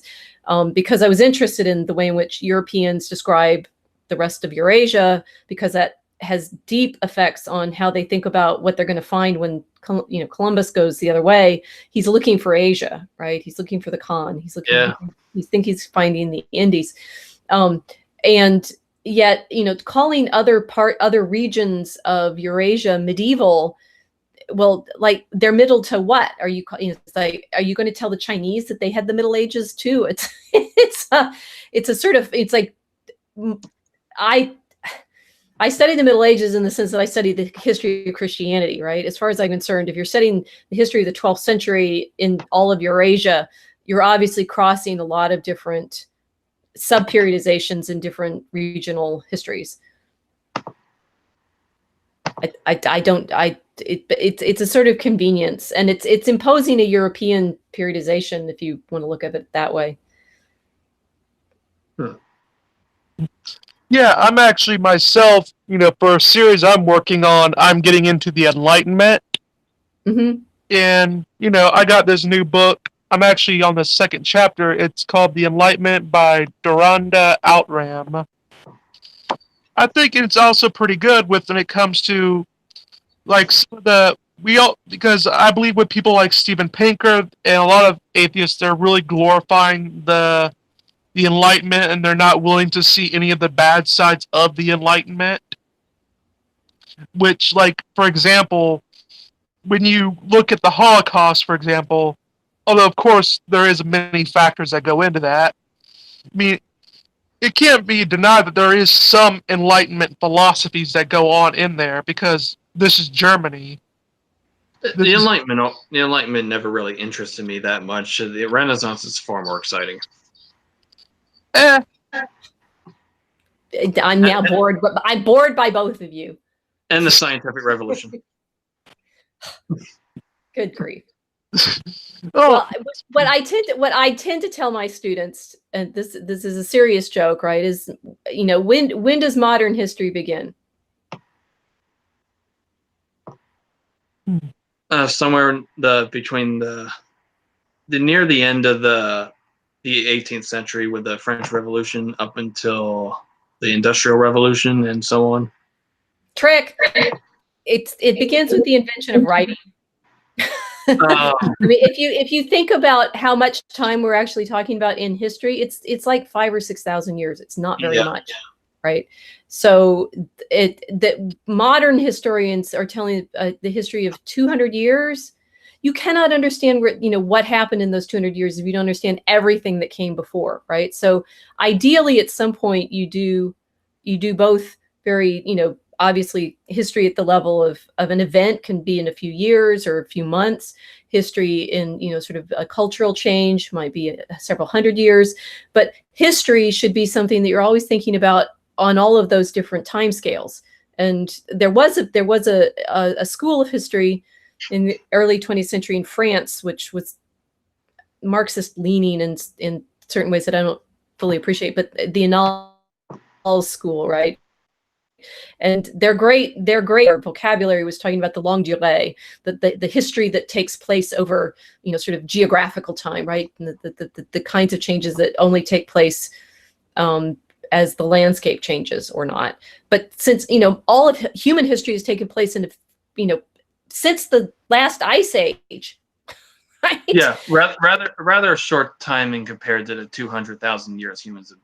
because I was interested in the way in which Europeans describe the rest of Eurasia, because that has deep effects on how they think about what they're going to find when Columbus goes the other way. He's looking for Asia, right? He's looking for the Khan. He's looking. He thinks he's finding the Indies, and yet calling other regions of Eurasia medieval. Well, like they're middle to what? Are you? It's like, are you going to tell the Chinese that they had the Middle Ages too? It's a sort of, it's like I study the Middle Ages in the sense that I study the history of Christianity, right? As far as I'm concerned, if you're studying the history of the 12th century in all of Eurasia, you're obviously crossing a lot of different sub-periodizations in different regional histories. It's a sort of convenience, and it's imposing a European periodization if you want to look at it that way. Yeah, I'm actually myself, for a series I'm working on, I'm getting into the Enlightenment. Mm-hmm. And, I got this new book. I'm actually on the second chapter. It's called The Enlightenment by Duranda Outram. I think it's also pretty good when it comes to, like, because I believe with people like Steven Pinker and a lot of atheists, they're really glorifying the Enlightenment, and they're not willing to see any of the bad sides of the Enlightenment. Which, like, for example, when you look at the Holocaust, for example, although of course there is many factors that go into that, I mean, it can't be denied that there is some Enlightenment philosophies that go on in there, because this is Germany. The Enlightenment never really interested me that much. The Renaissance is far more exciting. I'm now bored, but I'm bored by both of you. And the scientific revolution. Good grief. Well, what I tend to tell my students, and this is a serious joke, right? Is when does modern history begin? Somewhere between the near the end of the 18th century with the French Revolution up until the Industrial Revolution and so on. Trick. It begins with the invention of writing. I mean, if you think about how much time we're actually talking about in history, it's like 5,000 or 6,000 years. It's not very much, right? So the modern historians are telling the history of 200 years. You cannot understand what happened in those 200 years if you don't understand everything that came before, right? So ideally, at some point, you do both very, obviously history at the level of an event can be in a few years or a few months. History in, sort of a cultural change might be several hundred years, but history should be something that you're always thinking about on all of those different timescales. And there was a school of history in the early 20th century in France, which was Marxist leaning in certain ways that I don't fully appreciate, but the Annales school, right? And their great vocabulary was talking about the longue durée, the history that takes place over, sort of geographical time, right? And the kinds of changes that only take place as the landscape changes or not. But since, all of human history has taken place in, since the last ice age, right? Yeah, rather a short timing compared to the 200,000 years humans have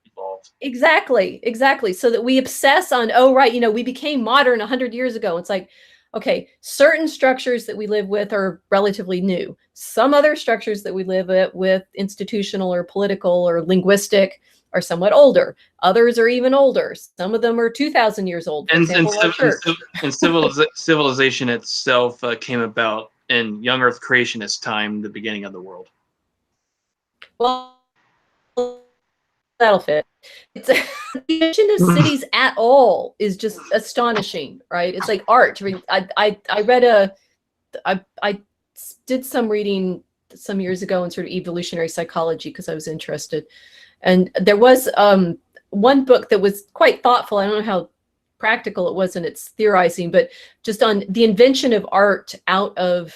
evolved. Exactly. So that we obsess on, oh, right, we became modern 100 years ago. It's like, okay, certain structures that we live with are relatively new. Some other structures that we live with, institutional or political or linguistic, are somewhat older. Others are even older. Some of them are 2,000 years old. For example, our church. And civilization itself came about in young Earth creationist time, the beginning of the world. Well, that'll fit. It's the invention of cities at all is just astonishing, right? It's like art. I read I did some reading some years ago in sort of evolutionary psychology because I was interested. And there was one book that was quite thoughtful. I don't know how practical it was in its theorizing, but just on the invention of art out of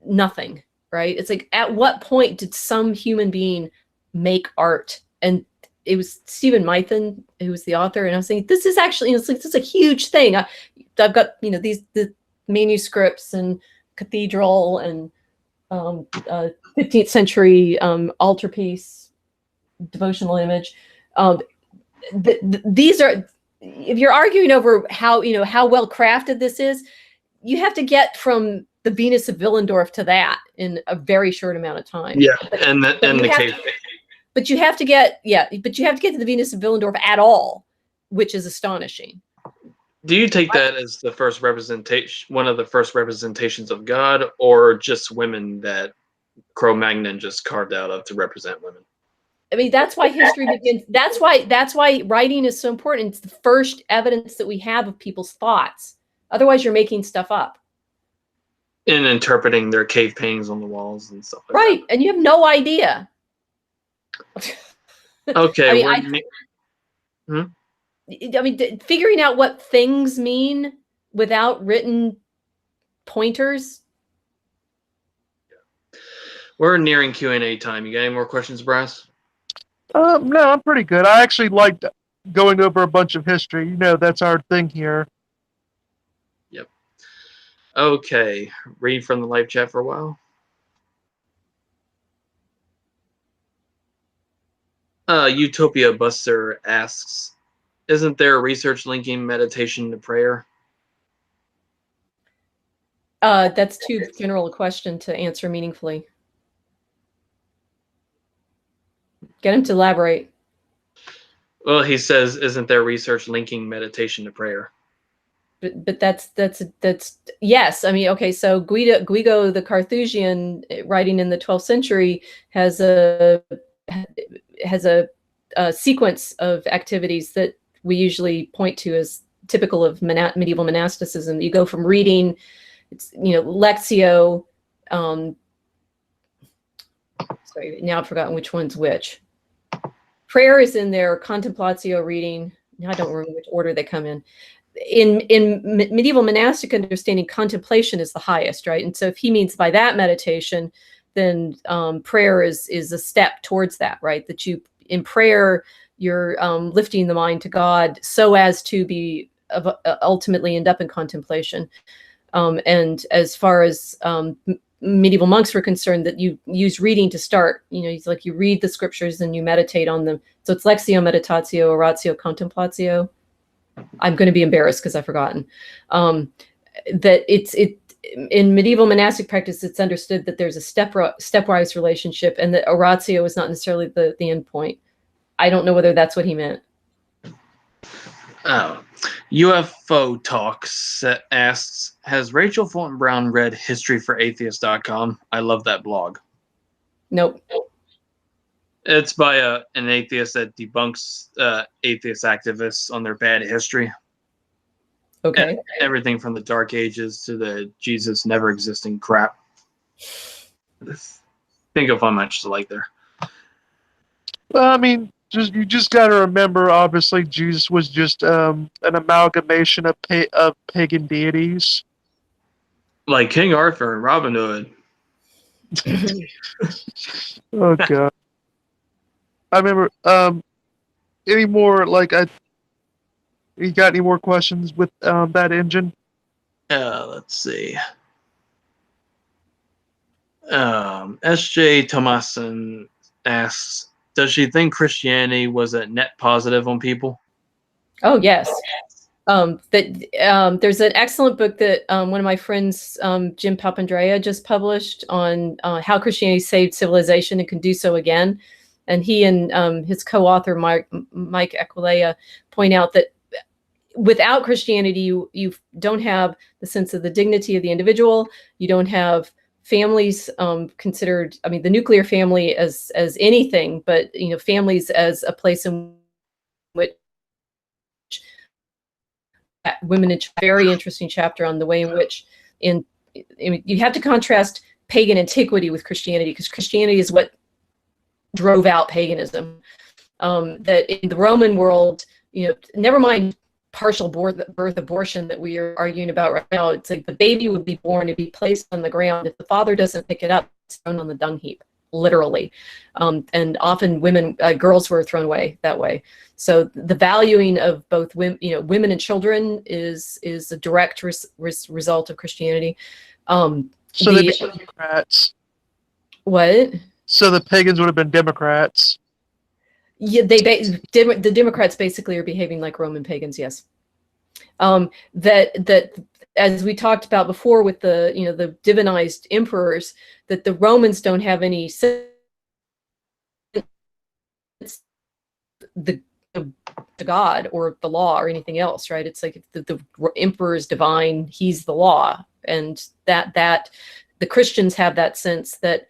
nothing, right? It's like, at what point did some human being make art? And it was Stephen Mython who was the author. And I was saying, this is actually, it's like, this is a huge thing. I've got, the manuscripts and cathedral and 15th century altarpiece, devotional image. These are, if you're arguing over how well crafted this is, you have to get from the Venus of Willendorf to that in a very short amount of time. Yeah, but you have to get to the Venus of Willendorf at all, which is astonishing. Do you take that as the first representation, one of the first representations of God, or just women that Cro-Magnon just carved out of to represent women? I mean, that's why history begins. That's why writing is so important. It's the first evidence that we have of people's thoughts. Otherwise, you're making stuff up. In interpreting their cave paintings on the walls and stuff like right, that. And you have no idea. Okay. I mean, figuring out what things mean without written pointers. We're nearing Q&A time. You got any more questions, Brass? No, I'm pretty good. I actually liked going over a bunch of history. That's our thing here. Yep. Okay. Read from the live chat for a while. Utopia Buster asks, isn't there research linking meditation to prayer? That's too general a question to answer meaningfully. Get him to elaborate. Well, he says, isn't there research linking meditation to prayer? But that's yes. I mean, okay. So Guido the Carthusian, writing in the 12th century, has a sequence of activities that we usually point to as typical of medieval monasticism. You go from reading, Lectio. Sorry, now I've forgotten which one's which. Prayer is in there. Contemplatio, reading. Now I don't remember which order they come in. In medieval monastic understanding, contemplation is the highest, right? And so if he means by that meditation, then prayer is a step towards that, right? That in prayer, you're lifting the mind to God so as to be ultimately end up in contemplation. And as far as medieval monks were concerned, that you use reading to start. It's like you read the scriptures and you meditate on them. So it's Lectio, Meditatio, Oratio, Contemplatio. I'm going to be embarrassed because I've forgotten. That it's in medieval monastic practice, it's understood that there's a stepwise relationship, and that Oratio is not necessarily the end point. I don't know whether that's what he meant. Oh, UFO Talks asks, has Rachel Fulton Brown read historyforatheists.com? I love that blog. Nope. It's by an atheist that debunks atheist activists on their bad history. Okay. Everything from the Dark Ages to the Jesus never existing crap. Think of how much to like there. Well, I mean, You just got to remember, obviously, Jesus was just an amalgamation of pagan deities. Like King Arthur and Robin Hood. Oh god! I remember. Any more you got any more questions with that engine? Let's see. S.J. Thomason asks, does she think Christianity was a net positive on people? Oh, yes. There's an excellent book that one of my friends, Jim Papandrea, just published on how Christianity saved civilization and can do so again. And he and his co-author, Mike Aquilea, point out that without Christianity, you don't have the sense of the dignity of the individual. You don't have families considered, I mean, the nuclear family as anything, but families as a place in which women. A very interesting chapter on the way in which you have to contrast pagan antiquity with Christianity, because Christianity is what drove out paganism. That in the Roman world, never mind partial birth abortion that we are arguing about right now. It's like the baby would be born and be placed on the ground. If the father doesn't pick it up, it's thrown on the dung heap, literally. And often girls were thrown away that way. So the valuing of both women and children is a direct result of Christianity. So they became Democrats. What? So the pagans would have been Democrats. Yeah, the Democrats basically are behaving like Roman pagans. Yes, that as we talked about before with the divinized emperors, that the Romans don't have any sense the God or the law or anything else, right? It's like the emperor is divine; he's the law, and that the Christians have that sense that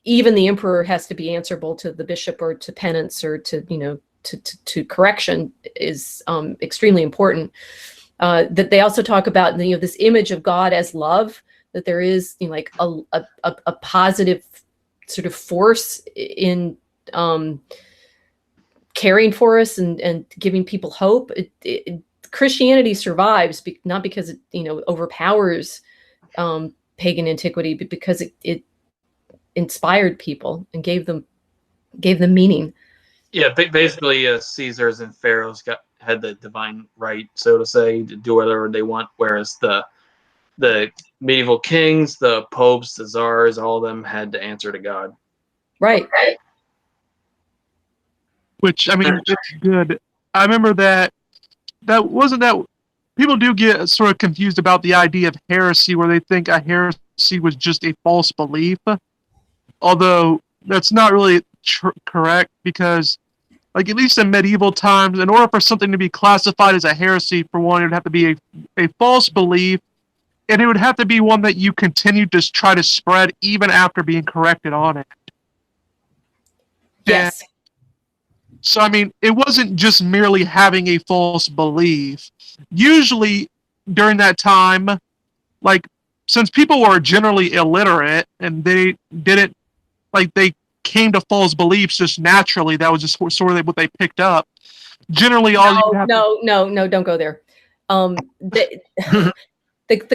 even the emperor has to be answerable to the bishop or to penance or to correction is extremely important. That they also talk about this image of God as love, that there is like a positive sort of force in caring for us and giving people hope. Christianity survives not because it overpowers pagan antiquity, but because it inspired people and gave them meaning. Yeah, basically, Caesars and pharaohs had the divine right, so to say, to do whatever they want, whereas the medieval kings, the popes, the czars, all of them had to answer to God. Right. Which, I mean, it's good. I remember that people do get sort of confused about the idea of heresy, where they think a heresy was just a false belief. Although that's not really correct, because, like, at least in medieval times, in order for something to be classified as a heresy, for one, it would have to be a false belief, and it would have to be one that you continue to try to spread even after being corrected on it. Yes. And so, I mean, it wasn't just merely having a false belief. Usually, during that time, like, since people were generally illiterate and they didn't, like, they came to false beliefs just naturally, that was just sort of what they picked up. Generally, no, don't go there. The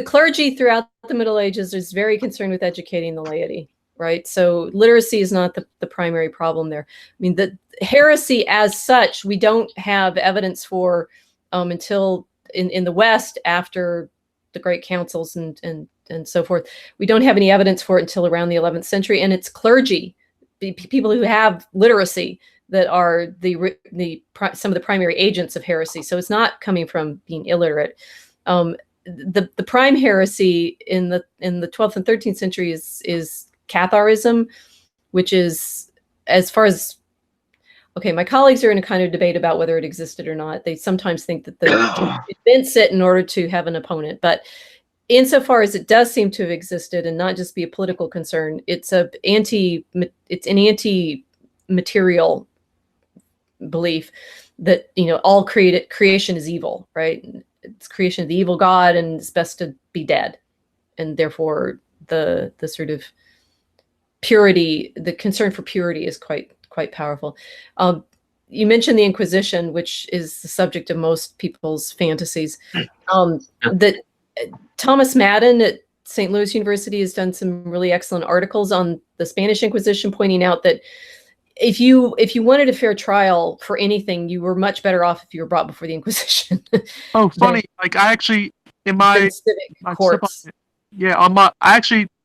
clergy throughout the Middle Ages is very concerned with educating the laity, right? So literacy is not the primary problem there. I mean, the heresy as such, we don't have evidence for until in the West after the great councils and so forth. We don't have any evidence for it until around the 11th century, and it's clergy, people who have literacy, that are some of the primary agents of heresy. So it's not coming from being illiterate. The prime heresy in the 12th and 13th century is Catharism, which is, as far as, okay, my colleagues are in a kind of debate about whether it existed or not. They sometimes think that they invents it in order to have an opponent, but insofar as it does seem to have existed and not just be a political concern, it's an anti-material belief that all creation is evil, right? It's creation of the evil God, and it's best to be dead, and therefore the sort of purity, the concern for purity, is quite powerful. you mentioned the Inquisition, which is the subject of most people's fantasies. That Thomas Madden at St. Louis University has done some really excellent articles on the Spanish Inquisition, pointing out that if you wanted a fair trial for anything, you were much better off if you were brought before the Inquisition. Oh, funny! Like I actually in my civic courts.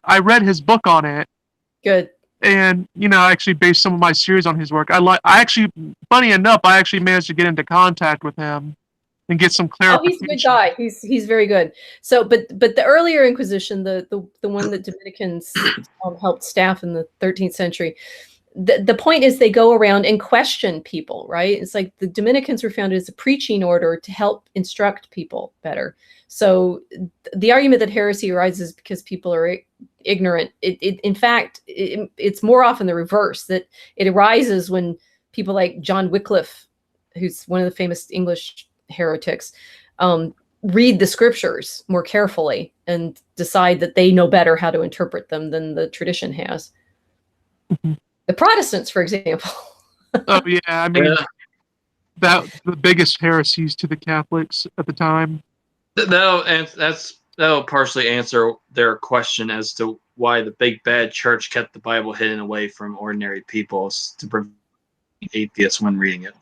I read his book on it. Good. And I actually based some of my series on his work. Funny enough, I actually managed to get into contact with him and get some clarification. Oh, he's a good guy. He's very good. So, but the earlier Inquisition, the one that Dominicans helped staff in the 13th century, the point is they go around and question people, right? It's like the Dominicans were founded as a preaching order to help instruct people better. So the argument that heresy arises because people are ignorant, in fact, it's more often the reverse, that it arises when people like John Wycliffe, who's one of the famous English heretics, read the scriptures more carefully and decide that they know better how to interpret them than the tradition has. Mm-hmm. The Protestants, for example. Oh yeah, I mean, that the biggest heresies to the Catholics at the time. That'll partially answer their question as to why the big bad church kept the Bible hidden away from ordinary people to prevent atheists when reading it.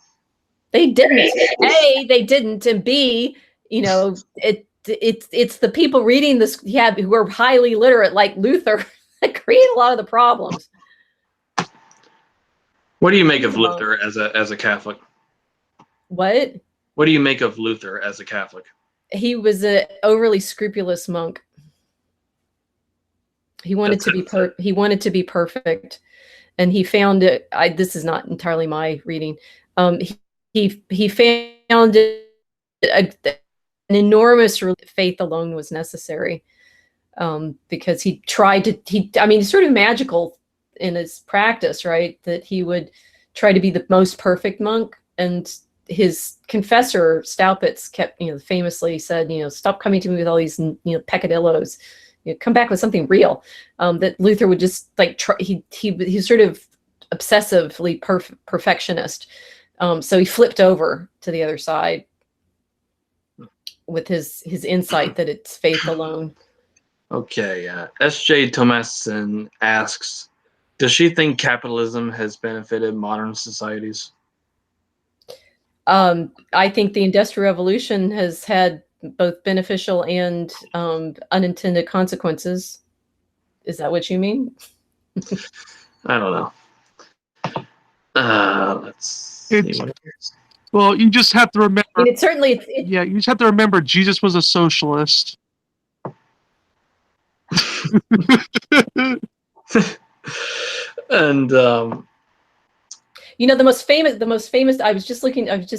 They didn't. A, they didn't, and B, it's the people reading this, who are highly literate, like Luther, that create a lot of the problems. What do you make of Luther as a Catholic? What? What do you make of Luther as a Catholic? He was an overly scrupulous monk. He wanted to be he wanted to be perfect, and he found it. This is not entirely my reading. He found it an enormous faith alone was necessary, because he tried to. He's sort of magical in his practice, right? That he would try to be the most perfect monk, and his confessor Staupitz kept, famously said, stop coming to me with all these, peccadillos, come back with something real. That Luther would just he's sort of obsessively perfectionist. So he flipped over to the other side with his insight that it's faith alone. Okay. S.J. Thomason asks, does she think capitalism has benefited modern societies? I think the Industrial Revolution has had both beneficial and unintended consequences. Is that what you mean? I don't know. Let's see. Well, you just have to remember. You just have to remember Jesus was a socialist. And the most famous. I was just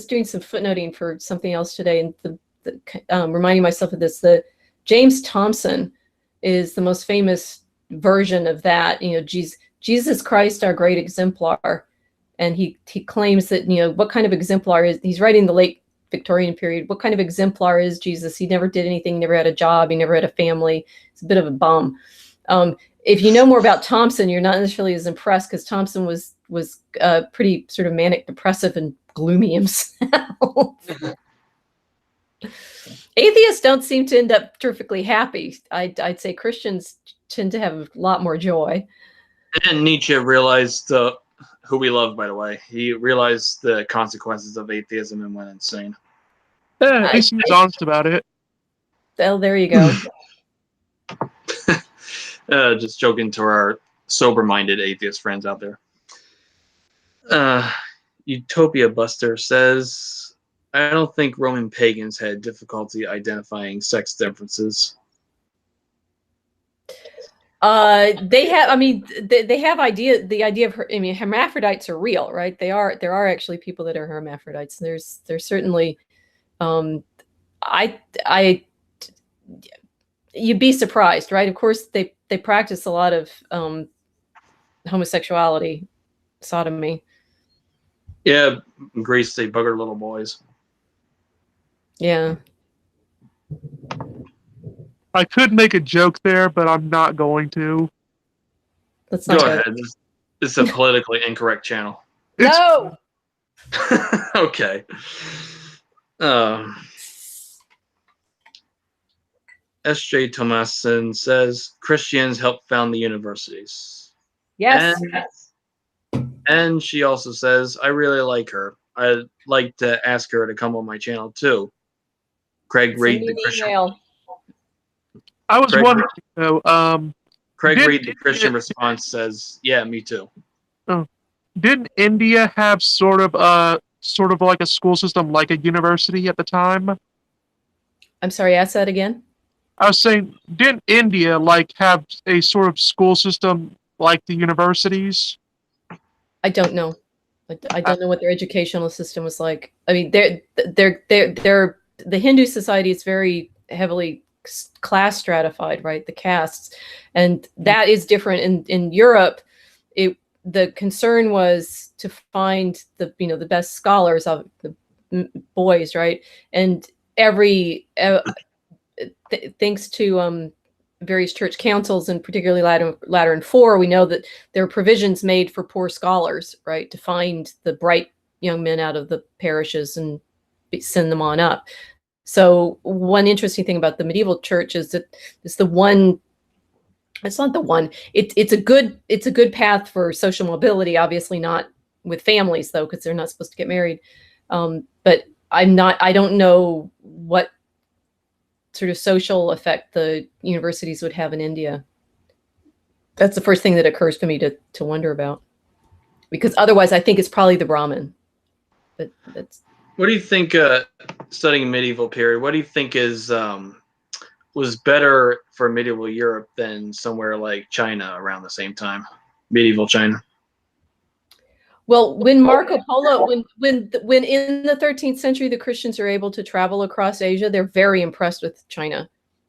doing some footnoting for something else today, and reminding myself of this. The James Thompson is the most famous version of that. Jesus Christ, our great exemplar, and he claims that what kind of exemplar is. He's writing the late Victorian period. What kind of exemplar is Jesus? He never did anything. He never had a job. He never had a family. He's a bit of a bum. If you know more about Thompson, you're not necessarily as impressed, because Thompson was pretty sort of manic depressive and gloomy himself. Atheists don't seem to end up terrifically happy. I'd say Christians tend to have a lot more joy. And Nietzsche realized, who we love, by the way, he realized the consequences of atheism and went insane. Yeah, at least he was honest about it. Well, there you go. Just joking to our sober-minded atheist friends out there. Utopia Buster says, I don't think Roman pagans had difficulty identifying sex differences. They have. They have the idea of hermaphrodites are real, right? There are actually people that are hermaphrodites. There's certainly, you'd be surprised, right? Of course, they practice a lot of homosexuality, sodomy. Yeah, in Greece they bugger little boys. Yeah. I could make a joke there, but I'm not going to. Let's not go ahead. It's a politically incorrect channel. No. Okay. Um, S.J. Thomason says Christians helped found the universities. Yes. And she also says, I really like her. I'd like to ask her to come on my channel too. Craig Send Reed, me the an Christian. email. I was Craig, wondering, Craig did Reed, the Christian response says, yeah, me too. didn't India have sort of like a school system like a university at the time? I'm sorry, ask that again. I was saying, didn't India like have a sort of school system like the universities? I don't know. I don't know what their educational system was like. I mean, they're the Hindu society is very heavily class stratified, right? The castes, and that is different in Europe. The concern was to find the best scholars of the boys, right? And every thanks to various church councils, and particularly Lateran IV, we know that there are provisions made for poor scholars, right, to find the bright young men out of the parishes and send them on up. So one interesting thing about the medieval church is that it's the one. It's not the one. It's a good path for social mobility. Obviously not with families though, because they're not supposed to get married. But I don't know what sort of social effect the universities would have in India. That's the first thing that occurs to me to wonder about, because otherwise I think it's probably the Brahmin. But that's. What do you think, studying medieval period, what do you think was better for medieval Europe than somewhere like China around the same time? Medieval China. Well, when Marco Polo, when in the 13th century the Christians are able to travel across Asia, they're very impressed with China,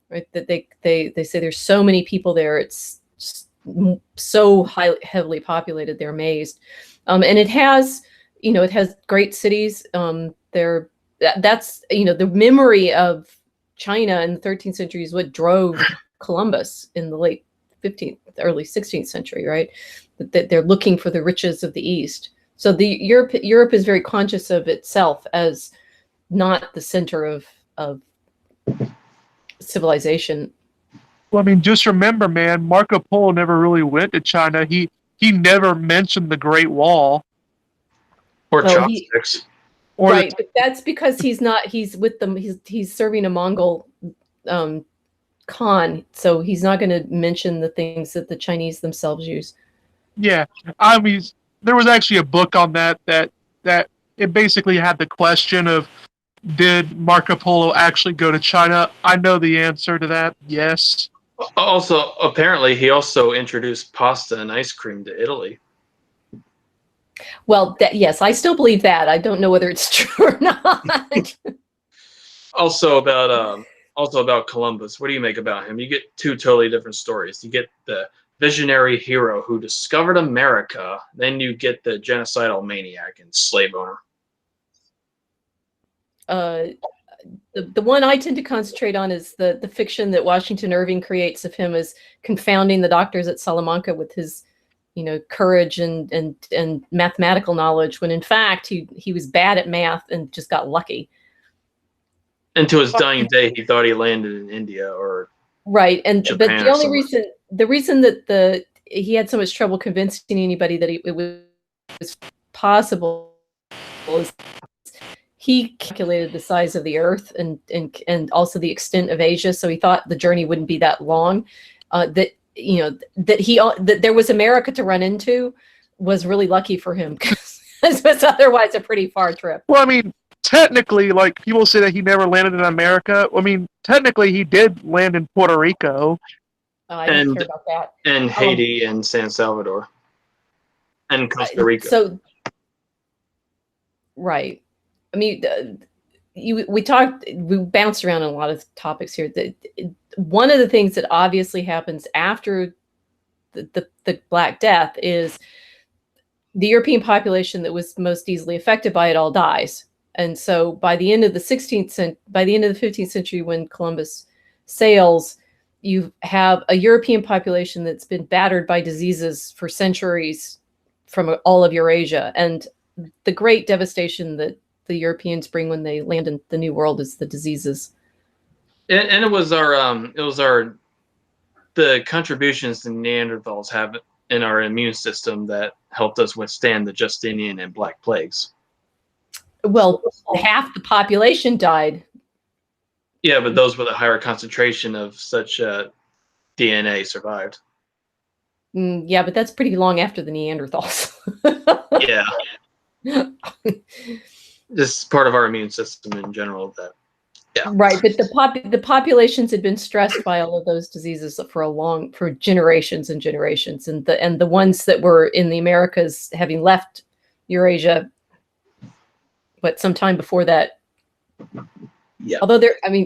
right? That they say there's so many people there, it's so heavily populated. They're amazed, and it has great cities. That's the memory of China in the 13th century is what drove Columbus in the late 15th, early 16th century, right? That they're looking for the riches of the East. So Europe is very conscious of itself as not the center of civilization. Well, I mean, just remember, man, Marco Polo never really went to China. He never mentioned the Great Wall Or Oh, chopsticks. or right, but that's because he's with them. He's serving a Mongol Khan, so he's not going to mention the things that the Chinese themselves use. yeah. I mean, there was actually a book on that it basically had the question of did Marco Polo actually go to China? I know the answer to that. Yes. Also, apparently, he also introduced pasta and ice cream to Italy. Well, yes, I still believe that. I don't know whether it's true or not. Also about Columbus. What do you make about him? You get two totally different stories. You get the visionary hero who discovered America, then you get the genocidal maniac and slave owner. The one I tend to concentrate on is the fiction that Washington Irving creates of him as confounding the doctors at Salamanca with his courage and mathematical knowledge, when in fact he was bad at math and just got lucky. And to his dying day, he thought he landed in India or right. And Japan, but the only reason that he had so much trouble convincing anybody that it was possible is he calculated the size of the Earth and also the extent of Asia, so he thought the journey wouldn't be that long. That there was America to run into was really lucky for him, because it was otherwise a pretty far trip. Well, I mean, technically, like people say that he never landed in America. I mean, technically, he did land in Puerto Rico. I don't care about that. And Haiti and San Salvador and Costa Rica. So, right. I mean, we bounced around on a lot of topics here. One of the things that obviously happens after the Black Death is the European population that was most easily affected by it all dies. And so by the end of the 15th century, when Columbus sails, you have a European population that's been battered by diseases for centuries from all of Eurasia. And the great devastation that the Europeans bring when they land in the New World is the diseases. And it was the contributions the Neanderthals have in our immune system that helped us withstand the Justinian and Black Plagues. Well, half the population died. Yeah, but those with a higher concentration of such DNA survived. Yeah, but that's pretty long after the Neanderthals. Yeah. This is part of our immune system in general. That, yeah. Right, but the populations had been stressed by all of those diseases for generations and generations, and the ones that were in the Americas, having left Eurasia, but sometime before that. Yeah. Although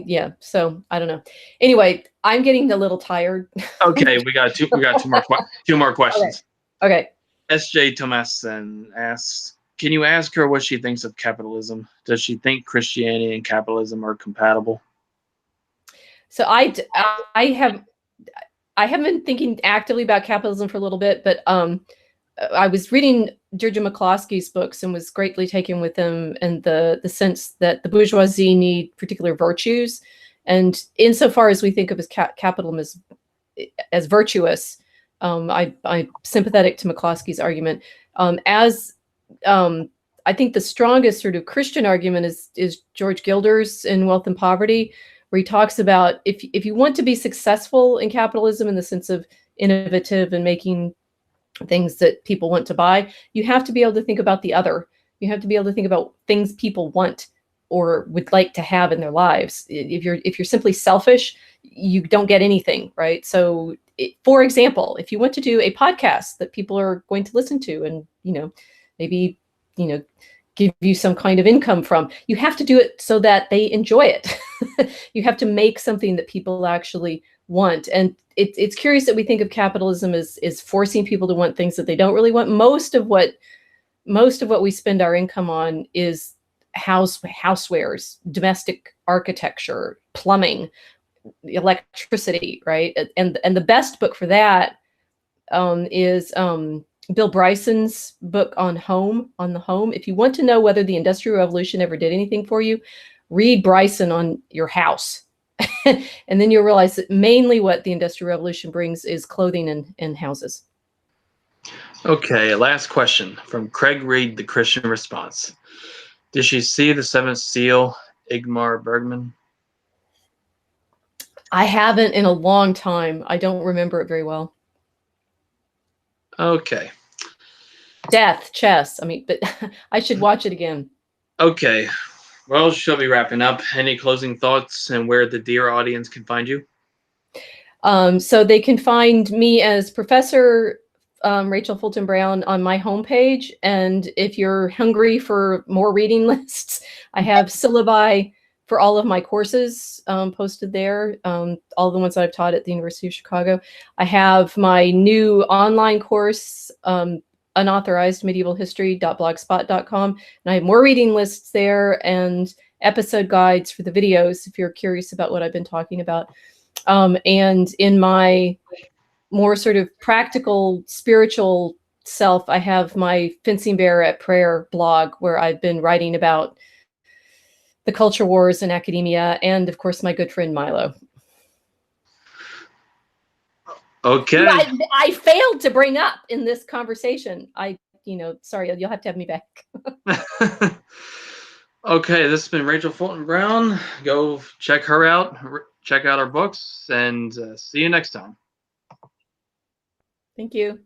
yeah. So I don't know. Anyway, I'm getting a little tired. Okay, we got two more questions. Okay. S.J. Thomason asks, can you ask her what she thinks of capitalism? Does she think Christianity and capitalism are compatible? So I haven't been thinking actively about capitalism for a little bit, but I was reading Georgia McCloskey's books and was greatly taken with them, and the sense that the bourgeoisie need particular virtues, and insofar as we think of as capitalism as virtuous, I'm sympathetic to McCloskey's argument. I think the strongest sort of Christian argument is George Gilder's in Wealth and Poverty, where he talks about if you want to be successful in capitalism in the sense of innovative and making things that people want to buy, you have to be able to think about the other. You have to be able to think about things people want or would like to have in their lives. If you're simply selfish, you don't get anything, right? So, for example, if you want to do a podcast that people are going to listen to, and maybe give you some kind of income from, you have to do it so that they enjoy it. You have to make something that people actually want. And it's curious that we think of capitalism as forcing people to want things that they don't really want. Most of what we spend our income on is housewares, domestic architecture, plumbing, electricity, right? And the best book for that is Bill Bryson's book on the home. If you want to know whether the Industrial Revolution ever did anything for you, read Bryson on your house. And then you'll realize that mainly what the Industrial Revolution brings is clothing and houses. Okay, last question from Craig Reed, the Christian Response. Did she see the Seventh Seal, Ingmar Bergman? I haven't in a long time. I don't remember it very well. Okay. Death, chess. But I should watch it again. Okay. Well, she'll be wrapping up. Any closing thoughts and where the dear audience can find you? So they can find me as Professor Rachel Fulton Brown on my homepage. And if you're hungry for more reading lists, I have syllabi for all of my courses posted there, all the ones that I've taught at the University of Chicago. I have my new online course, unauthorized medieval history.blogspot.com. And I have more reading lists there and episode guides for the videos if you're curious about what I've been talking about. And in my more sort of practical spiritual self, I have my Fencing Bear at Prayer blog, where I've been writing about the culture wars in academia, and of course my good friend Milo. Okay. I failed to bring up in this conversation. Sorry, you'll have to have me back. Okay, this has been Rachel Fulton Brown. Go check her out, check out our books, and see you next time. Thank you.